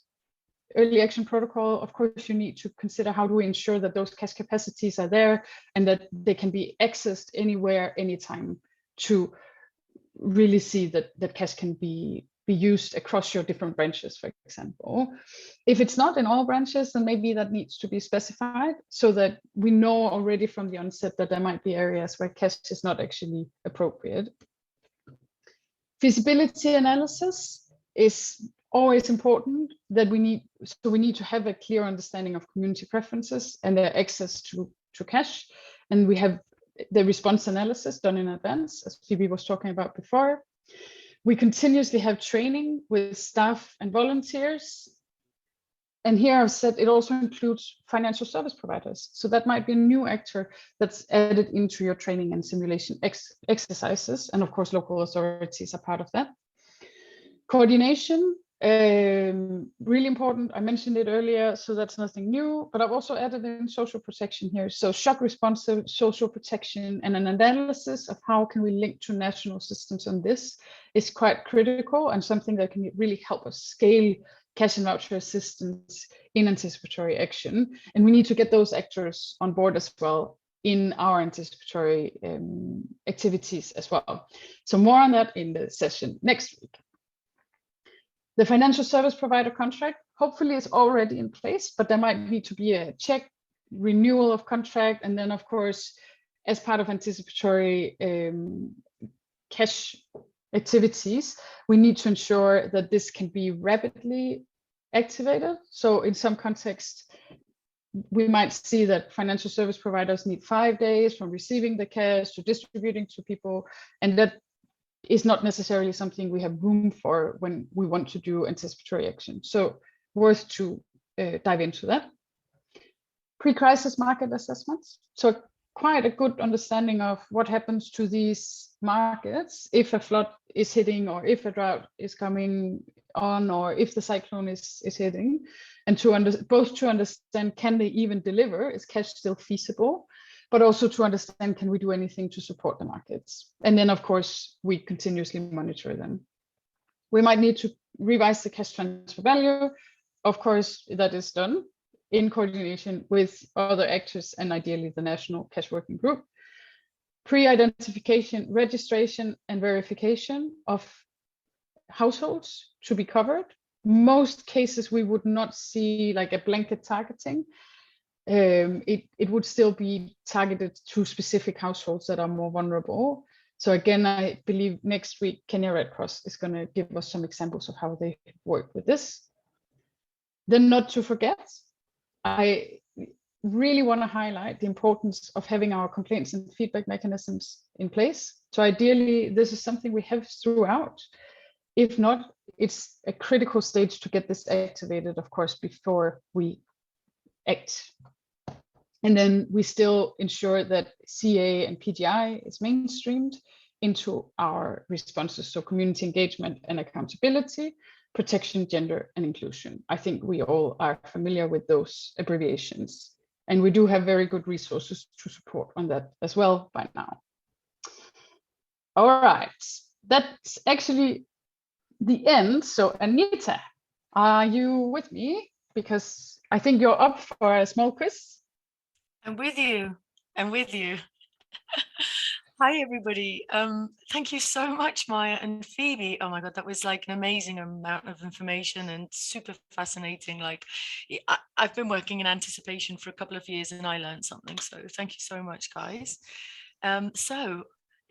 early action protocol, of course, you need to consider how do we ensure that those cash capacities are there and that they can be accessed anywhere, anytime, to really see that cash can be used across your different branches, for example. If it's not in all branches, then maybe that needs to be specified so that we know already from the onset that there might be areas where cash is not actually appropriate. Feasibility analysis is always important, that we need to have a clear understanding of community preferences and their access to cash. And we have the response analysis done in advance, as Phoebe was talking about before. We continuously have training with staff and volunteers. And here I've said it also includes financial service providers. So that might be a new actor that's added into your training and simulation exercises. And of course, local authorities are part of that. Coordination, really important. I mentioned it earlier, so that's nothing new, but I've also added in social protection here. So shock responsive social protection and an analysis of how can we link to national systems on this is quite critical and something that can really help us scale cash and voucher assistance in anticipatory action. And we need to get those actors on board as well in our anticipatory activities as well. So more on that in the session next week. The financial service provider contract hopefully is already in place, but there might need to be a check, renewal of contract, and then of course, as part of anticipatory cash activities, we need to ensure that this can be rapidly activated. So in some context, we might see that financial service providers need 5 days from receiving the cash to distributing to people, and that is not necessarily something we have room for when we want to do anticipatory action. So worth to dive into that. Pre-crisis market assessments. So quite a good understanding of what happens to these markets if a flood is hitting, or if a drought is coming on, or if the cyclone is hitting, and to both to understand, can they even deliver? Is cash still feasible? But also to understand, can we do anything to support the markets? And then, of course, we continuously monitor them. We might need to revise the cash transfer value. Of course, that is done in coordination with other actors and ideally the National Cash Working Group. Pre-identification, registration, and verification of households to be covered. Most cases, we would not see like a blanket targeting. It would still be targeted to specific households that are more vulnerable. So again, I believe next week, Kenya Red Cross is going to give us some examples of how they work with this. Then not to forget, I really want to highlight the importance of having our complaints and feedback mechanisms in place. So ideally, this is something we have throughout. If not, it's a critical stage to get this activated, of course, before we act. And then we still ensure that CA and PGI is mainstreamed into our responses. So community engagement and accountability, protection, gender, and inclusion. I think we all are familiar with those abbreviations. And we do have very good resources to support on that as well by now. All right, that's actually the end. So Anita, are you with me? Because I think you're up for a small quiz. I'm with you. I'm with you. Hi, everybody. Thank you so much, Maja and Phoebe. Oh my God, that was like an amazing amount of information and super fascinating. Like, I've been working in anticipation for a couple of years and I learned something. So thank you so much, guys. So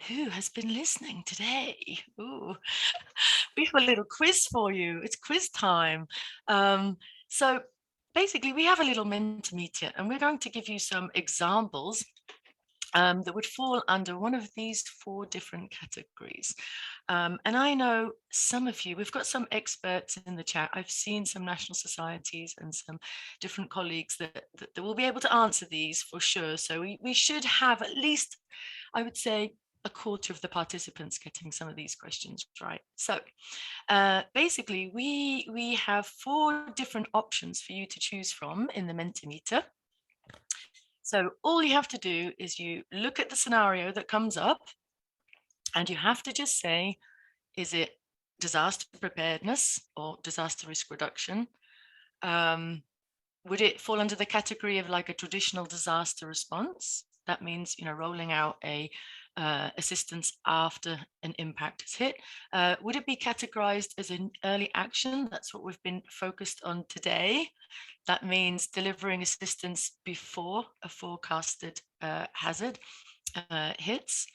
who has been listening today? Ooh, we have a little quiz for you. It's quiz time. So basically, we have a little Mentimeter, and we're going to give you some examples that would fall under one of these 4 different categories. And I know some of you, we've got some experts in the chat. I've seen some national societies and some different colleagues that will be able to answer these for sure. So we should have at least, I would say, a quarter of the participants getting some of these questions right. So basically, we have 4 different options for you to choose from in the Mentimeter. So all you have to do is you look at the scenario that comes up and you have to just say, is it disaster preparedness or disaster risk reduction? Would it fall under the category of like a traditional disaster response? That means, you know, rolling out a assistance after an impact is hit. Would it be categorized as an early action? That's what we've been focused on today. That means delivering assistance before a forecasted hazard hits.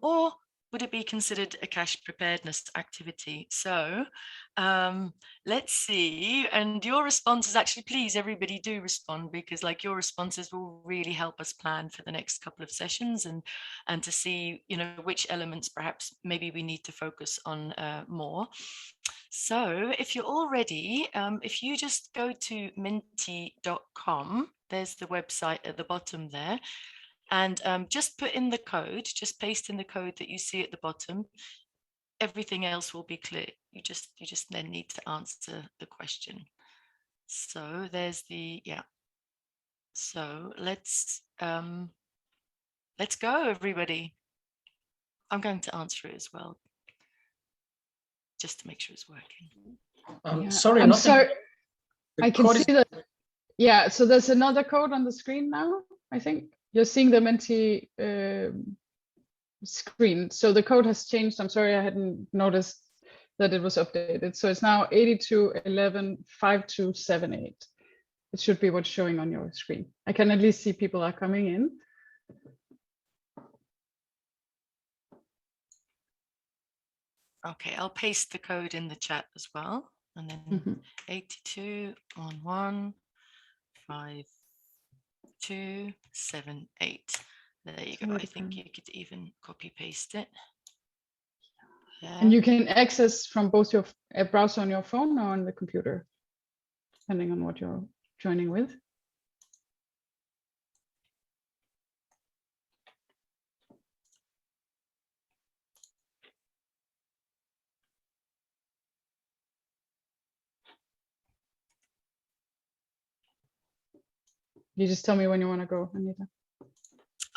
Or would it be considered a cash preparedness activity? So let's see. And your responses, actually, please, everybody do respond, because like your responses will really help us plan for the next couple of sessions and to see, you know, which elements perhaps maybe we need to focus on more. So if you're all ready, if you just go to menti.com, there's the website at the bottom there. And just put in the code, just paste in the code that you see at the bottom. Everything else will be clear. You just then need to answer the question. So there's the, yeah. So let's go, everybody. I'm going to answer it as well, just to make sure it's working. Sorry, I'm sorry. I can see that. Yeah, so there's another code on the screen now, I think. You're seeing the Menti screen. So the code has changed. I'm sorry, I hadn't noticed that it was updated. So it's now 82115278. It should be what's showing on your screen. I can at least see people are coming in. Okay, I'll paste the code in the chat as well. And then 82115278. There you go. I think you could even copy paste it. Yeah. And you can access from both your browser on your phone or on the computer, depending on what you're joining with. You just tell me when you want to go, Anita.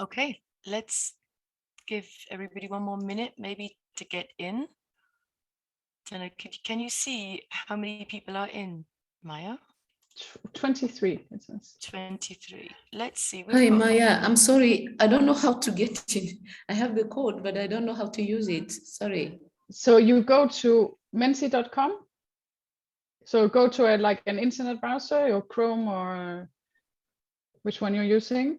Okay, let's give everybody one more minute, maybe, to get in. Can you see how many people are in, Maja? 23, it says. 23. Let's see. Hi, Maja. I'm sorry. I don't know how to get in. I have the code, but I don't know how to use it. Sorry. So you go to menti.com. So go to like an internet browser, or Chrome, or which one you're using.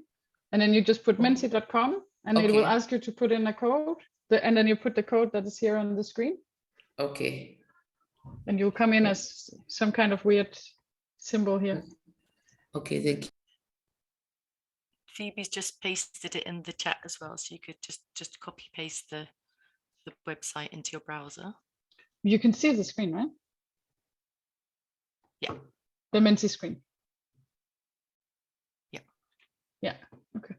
And then you just put menti.com, and it will ask you to put in a code. And then you put the code that is here on the screen. Okay. And you'll come in as some kind of weird symbol here. Okay, thank you. Phoebe's just pasted it in the chat as well, so you could just copy paste the website into your browser. You can see the screen, right? Yeah. The Menti screen. Yeah. Yeah. Okay.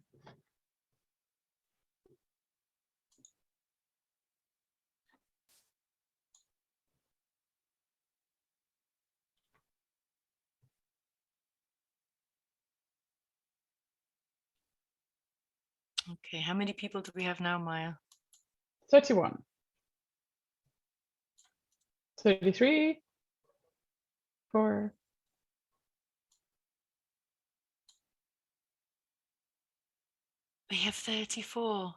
Okay, how many people do we have now, Maja? 31. 33. 4. We have 34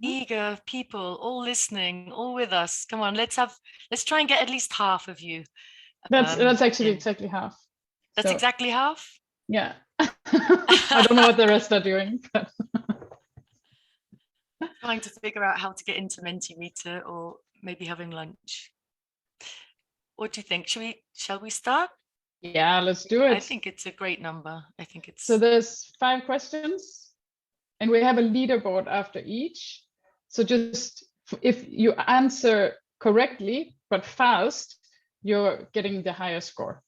eager people, all listening, all with us. Come on, let's try and get at least half of you. That's actually exactly half. That's so, exactly half? Yeah. I don't know what the rest are doing. But trying to figure out how to get into Mentimeter, or maybe having lunch. What do you think? Shall we start? Yeah, let's do it. I think it's a great number. I think it's so there's 5 questions, and we have a leaderboard after each. So just if you answer correctly but fast, you're getting the higher score.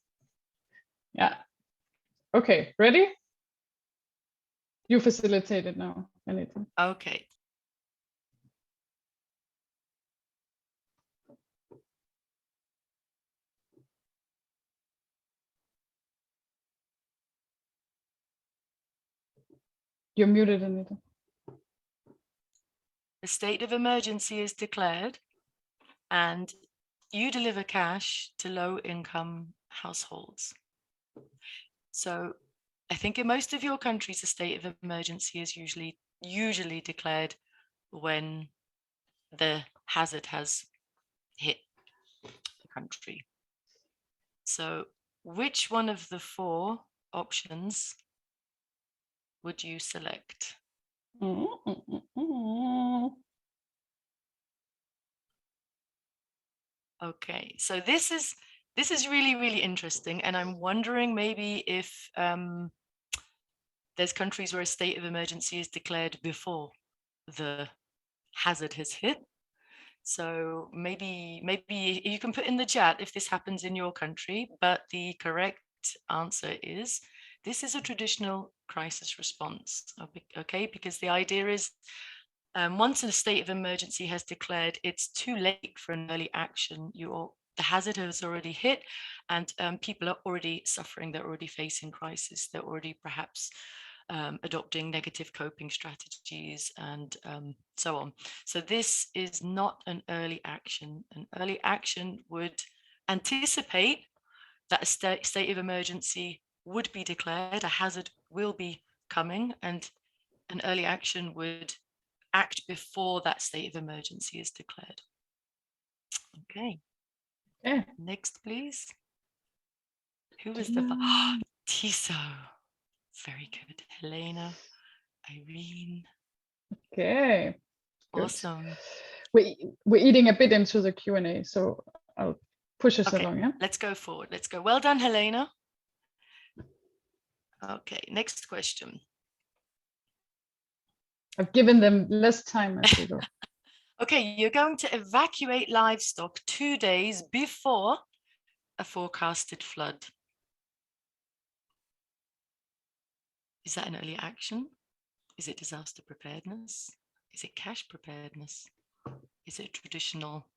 Yeah. Okay, ready? You facilitate it now, Anita. okay. You're muted, Anita. The state of emergency is declared, and you deliver cash to low-income households. So I think in most of your countries, the state of emergency is usually declared when the hazard has hit the country. So which one of the 4 options would you select? Okay, so this is really, really interesting, and I'm wondering maybe if there's countries where a state of emergency is declared before the hazard has hit. So maybe you can put in the chat if this happens in your country, but the correct answer is this is a traditional crisis response. Okay, because the idea is once a state of emergency has declared, it's too late for an early action. The hazard has already hit, and people are already suffering. They're already facing crisis. They're already perhaps adopting negative coping strategies and so on. So this is not an early action. An early action would anticipate that a state of emergency would be declared, a hazard will be coming, and an early action would act before that state of emergency is declared. Okay. Yeah. Next, please. Who was the Tiso? Very good. Helena, Irene. Okay. Good. Awesome. We're eating a bit into the Q&A, so I'll push us along. Yeah. Let's go forward. Let's go. Well done, Helena. Okay. Next question. I've given them less time as we go. Okay, you're going to evacuate livestock 2 days before a forecasted flood. Is that an early action? Is it disaster preparedness? Is it cash preparedness? Is it traditional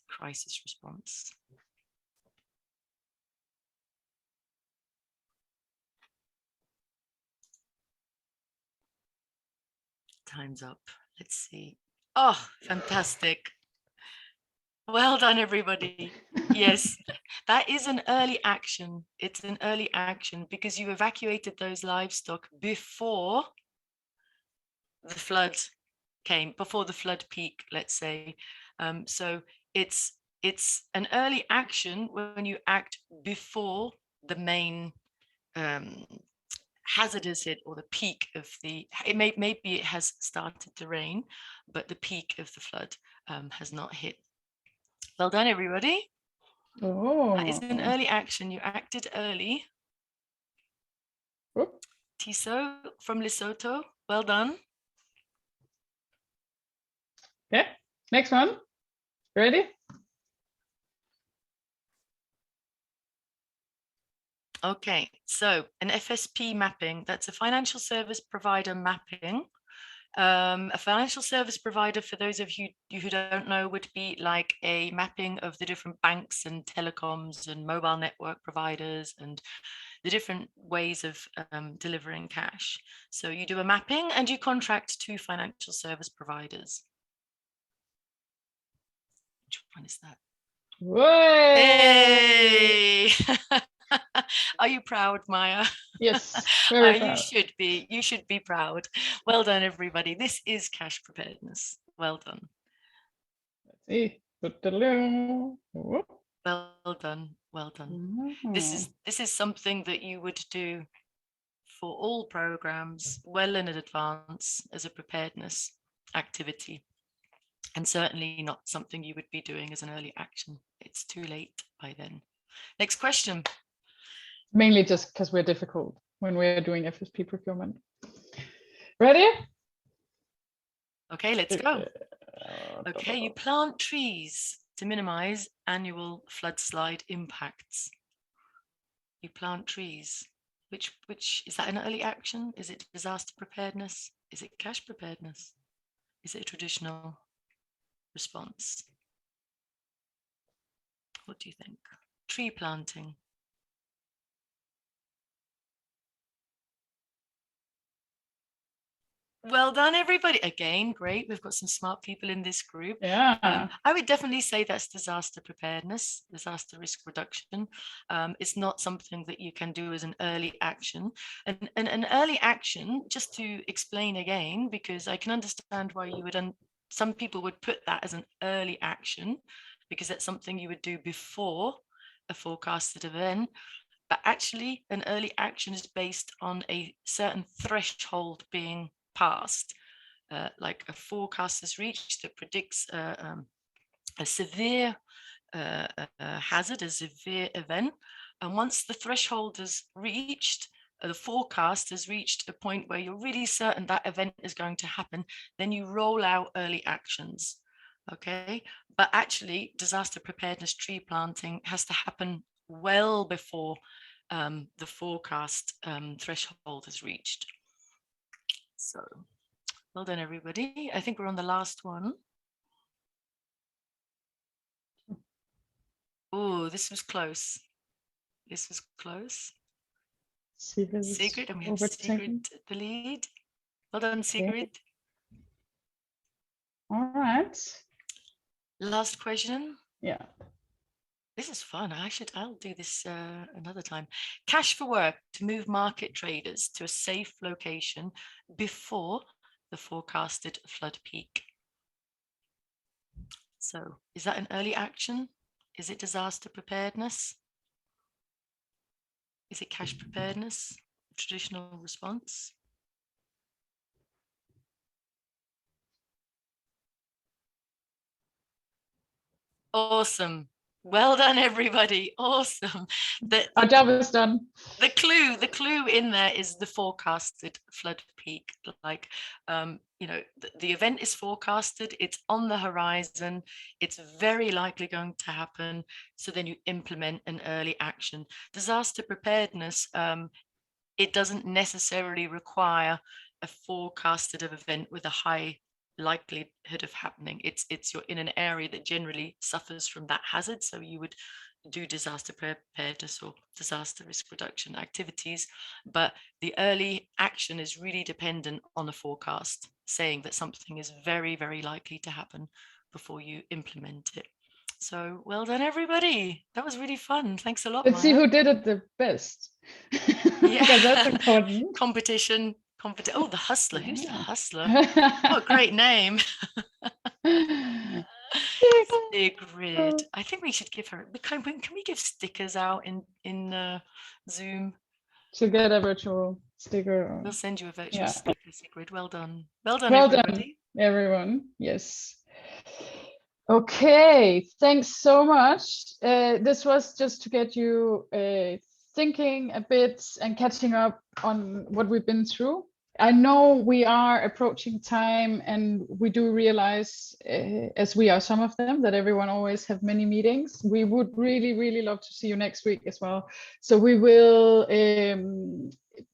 crisis response? Time's up. Let's see. Oh, fantastic. Well done, everybody. Yes, that is an early action. It's an early action because you evacuated those livestock before the flood came, before the flood peak, let's say. So it's an early action when you act before the main hazard is hit, or the peak of the, maybe it has started to rain, but the peak of the flood has not hit. Well done, everybody. Oh, that is an early action. You acted early. Whoop. Tiso from Lesotho, well done. Okay, next one. Ready? Okay, so an FSP mapping, that's a financial service provider mapping. A financial service provider, for those of you who don't know, would be like a mapping of the different banks and telecoms and mobile network providers and the different ways of delivering cash. So you do a mapping and you contract to financial service providers. Which one is that? Hey! Are you proud, Maja? Yes, very proud. You should be. You should be proud. Well done, everybody. This is cash preparedness. Well done. Let's see. Whoop. Well done. Well done. This is something that you would do for all programs well in advance as a preparedness activity, and certainly not something you would be doing as an early action. It's too late by then. Next question. Mainly just because we're difficult when we're doing FSP procurement. Ready? Okay, let's go. Okay, you plant trees to minimize annual floodslide impacts. You plant trees. Which is that an early action? Is it disaster preparedness? Is it cash preparedness? Is it a traditional response? What do you think? Tree planting. Well done, everybody. Again, great. We've got some smart people in this group. Yeah. I would definitely say that's disaster preparedness, disaster risk reduction. It's not something that you can do as an early action. And an early action, just to explain again, because I can understand why you would, some people would put that as an early action, because that's something you would do before a forecasted event. But actually, an early action is based on a certain threshold being passed, like a forecast is reached that predicts a severe hazard, a severe event. And once the threshold is reached, the forecast has reached a point where you're really certain that event is going to happen, then you roll out early actions. Okay, but actually disaster preparedness tree planting has to happen well before the forecast threshold is reached. So well done, everybody. I think we're on the last one. Oh, this was close. This was close. Sigrid, and we have Sigrid the lead. Well done, Sigrid. Okay. All right. Last question. Yeah. This is fun. I'll do this another time. Cash for work to move market traders to a safe location before the forecasted flood peak. So is that an early action? Is it disaster preparedness? Is it cash preparedness? Traditional response? Awesome. Well done, everybody. Awesome. Our job is done. The clue in there is the forecasted flood peak. Like, you know, the event is forecasted, it's on the horizon, it's very likely going to happen. So then you implement an early action. Disaster preparedness, it doesn't necessarily require a forecasted event with a high likelihood of happening. It's you're in an area that generally suffers from that hazard, so you would do disaster preparedness or disaster risk reduction activities, but the early action is really dependent on a forecast saying that something is very, very likely to happen before you implement it. So well done, everybody. That was really fun. Thanks a lot. Let's see Maja. who did it the best. Yeah. Because that's important. Competition. Oh, the hustler. Yeah. Who's the hustler? What a great name. Sigrid. I think we should give her. Can we give stickers out in Zoom? To get a virtual sticker. We'll send you a virtual sticker, Sigrid. Well done. Well done, well everybody. Done, everyone. Yes. Okay. Thanks so much. This was just to get you thinking a bit and catching up on what we've been through. I know we are approaching time, and we do realize, as we are some of them, that everyone always have many meetings. We would really, really love to see you next week as well. So we will,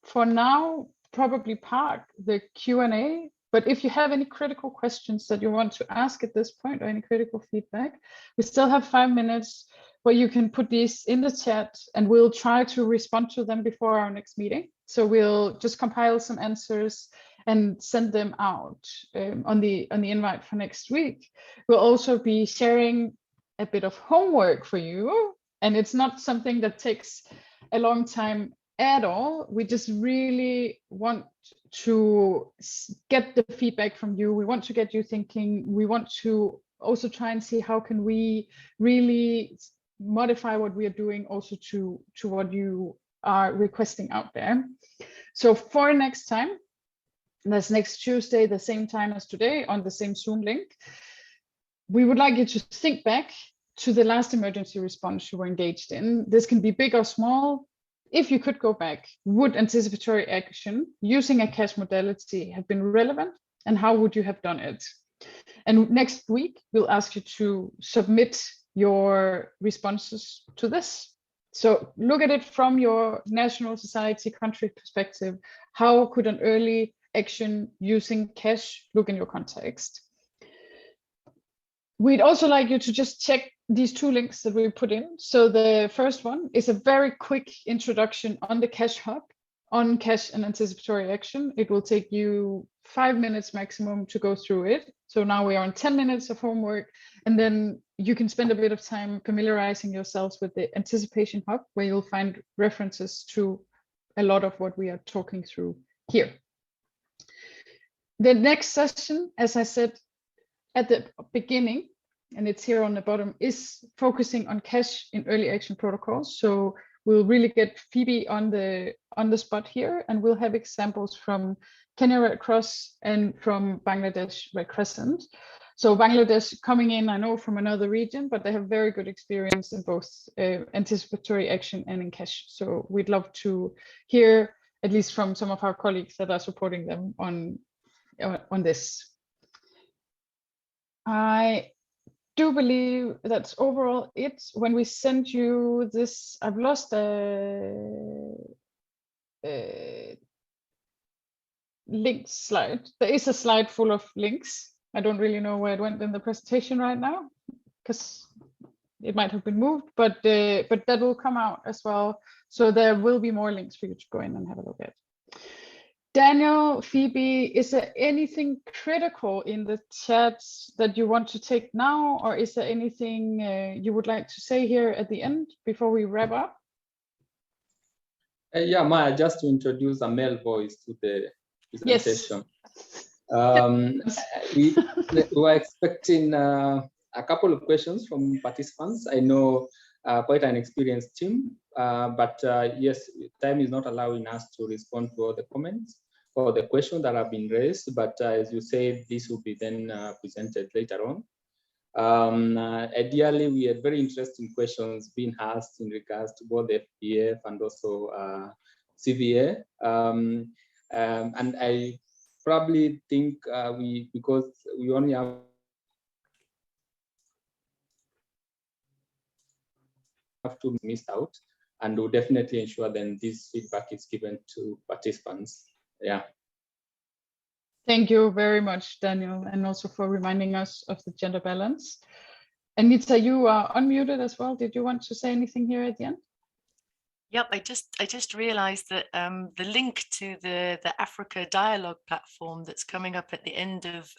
for now, probably park the Q&A. But if you have any critical questions that you want to ask at this point, or any critical feedback, we still have 5 minutes where you can put these in the chat, and we'll try to respond to them before our next meeting. So we'll just compile some answers and send them out on the invite for next week. We'll also be sharing a bit of homework for you, and it's not something that takes a long time at all. We just really want to get the feedback from you. We want to get you thinking. We want to also try and see how can we really modify what we are doing also to what you are requesting out there. So for next time, that's next Tuesday, the same time as today, on the same Zoom link, we would like you to think back to the last emergency response you were engaged in. This can be big or small. If you could go back, would anticipatory action using a cash modality have been relevant, and how would you have done it? And next week, we'll ask you to submit your responses to this. So look at it from your national society country perspective. How could an early action using cash look in your context? We'd also like you to just check these 2 links that we put in. So the first one is a very quick introduction on the Cash Hub, on cash and anticipatory action. It will take you 5 minutes maximum to go through it. So now we are on 10 minutes of homework, and then you can spend a bit of time familiarizing yourselves with the Anticipation Hub, where you'll find references to a lot of what we are talking through here. The next session, as I said at the beginning, and it's here on the bottom, is focusing on cash in early action protocols. So we'll really get Phoebe on the spot here, and we'll have examples from Kenya Red Cross and from Bangladesh Red Crescent. So Bangladesh coming in, I know, from another region, but they have very good experience in both anticipatory action and in cash. So we'd love to hear, at least from some of our colleagues that are supporting them on this. I do believe that's overall it. When we send you this, I've lost a link slide. There is a slide full of links. I don't really know where it went in the presentation right now, because it might have been moved, but that will come out as well. So there will be more links for you to go in and have a look at. Daniel, Phoebe, is there anything critical in the chat that you want to take now, or is there anything you would like to say here at the end before we wrap up? Yeah, Maja, just to introduce a male voice to the presentation. Yes. We were expecting a couple of questions from participants. I know quite an experienced team, but yes, time is not allowing us to respond to all the comments or the questions that have been raised. But as you said, this will be then presented later on. Ideally, we had very interesting questions being asked in regards to both the FPF and also CVA. And I probably think because we only have to miss out, and we'll definitely ensure then this feedback is given to participants. Yeah. Thank you very much, Daniel, and also for reminding us of the gender balance. Anita, you are unmuted as well. Did you want to say anything here at the end? Yep, I just realized that the link to the Africa Dialogue platform that's coming up at the end of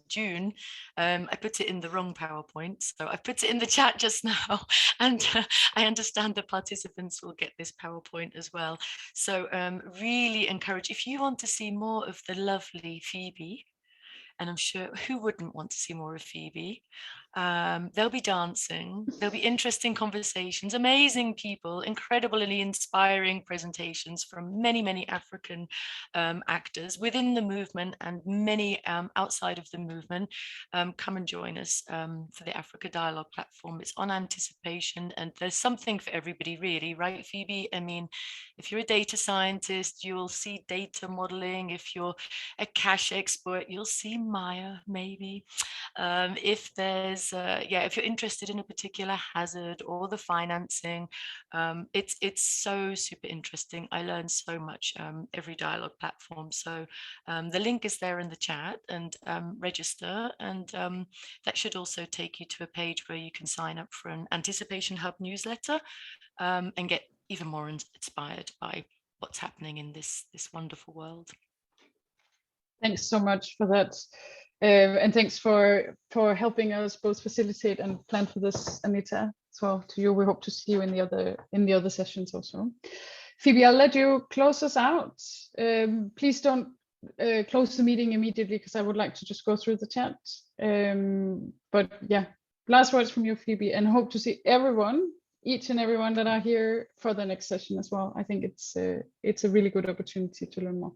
June, I put it in the wrong PowerPoint. So I put it in the chat just now, and I understand the participants will get this PowerPoint as well. So really encourage, if you want to see more of the lovely Phoebe, and I'm sure who wouldn't want to see more of Phoebe, there'll be dancing, there'll be interesting conversations, amazing people, incredibly inspiring presentations from many, many African actors within the movement and many outside of the movement. Come and join us for the Africa Dialogue platform. It's on anticipation, and there's something for everybody really, right, Phoebe? I mean, if you're a data scientist, you'll see data modeling. If you're a cash expert, you'll see Maja, maybe. If there's if you're interested in a particular hazard or the financing, it's so super interesting. I learned so much every dialogue platform. So the link is there in the chat, and register, and that should also take you to a page where you can sign up for an Anticipation Hub newsletter and get even more inspired by what's happening in this wonderful world. Thanks so much for that. And thanks for helping us both facilitate and plan for this, Anita, as well. To you, we hope to see you in the other sessions also. Phoebe, I'll let you close us out. Please don't close the meeting immediately, because I would like to just go through the chat. But yeah, last words from you, Phoebe, and hope to see everyone, each and everyone that are here for the next session as well. I think it's a really good opportunity to learn more.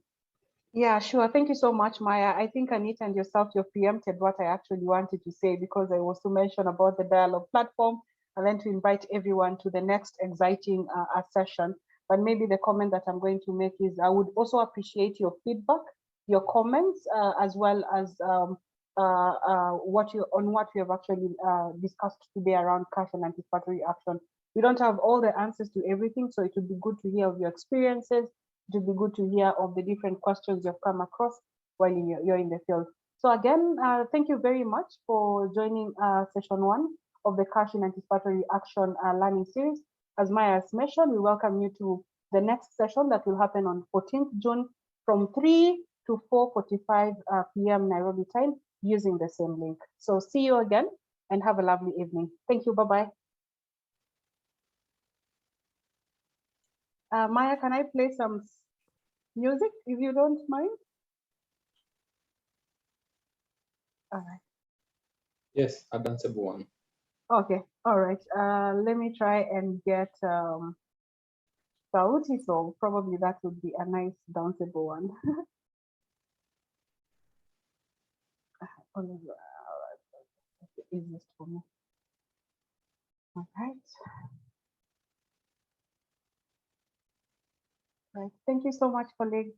Yeah, sure. Thank you so much, Maja. I think Anita and yourself, you've preempted what I actually wanted to say, because I was to mention about the dialogue platform and then to invite everyone to the next exciting session. But maybe the comment that I'm going to make is I would also appreciate your feedback, your comments, as well as what we have actually discussed today around cash and anticipatory action. We don't have all the answers to everything, so it would be good to hear of your experiences. It would be good to hear of the different questions you've come across while you're in the field. So again, thank you very much for joining session 1 of the Cash and Anticipatory Action learning series. As Maja has mentioned, we welcome you to the next session that will happen on 14th June from 3 to 4:45 p.m. Nairobi time using the same link. So see you again and have a lovely evening. Thank you. Bye-bye. Maja, can I play some music if you don't mind? All right. Yes, a danceable one. Okay, all right. Let me try and get Sauti, so probably that would be a nice danceable one. Oliver. easiest for me. All right. Right. Thank you so much, colleagues.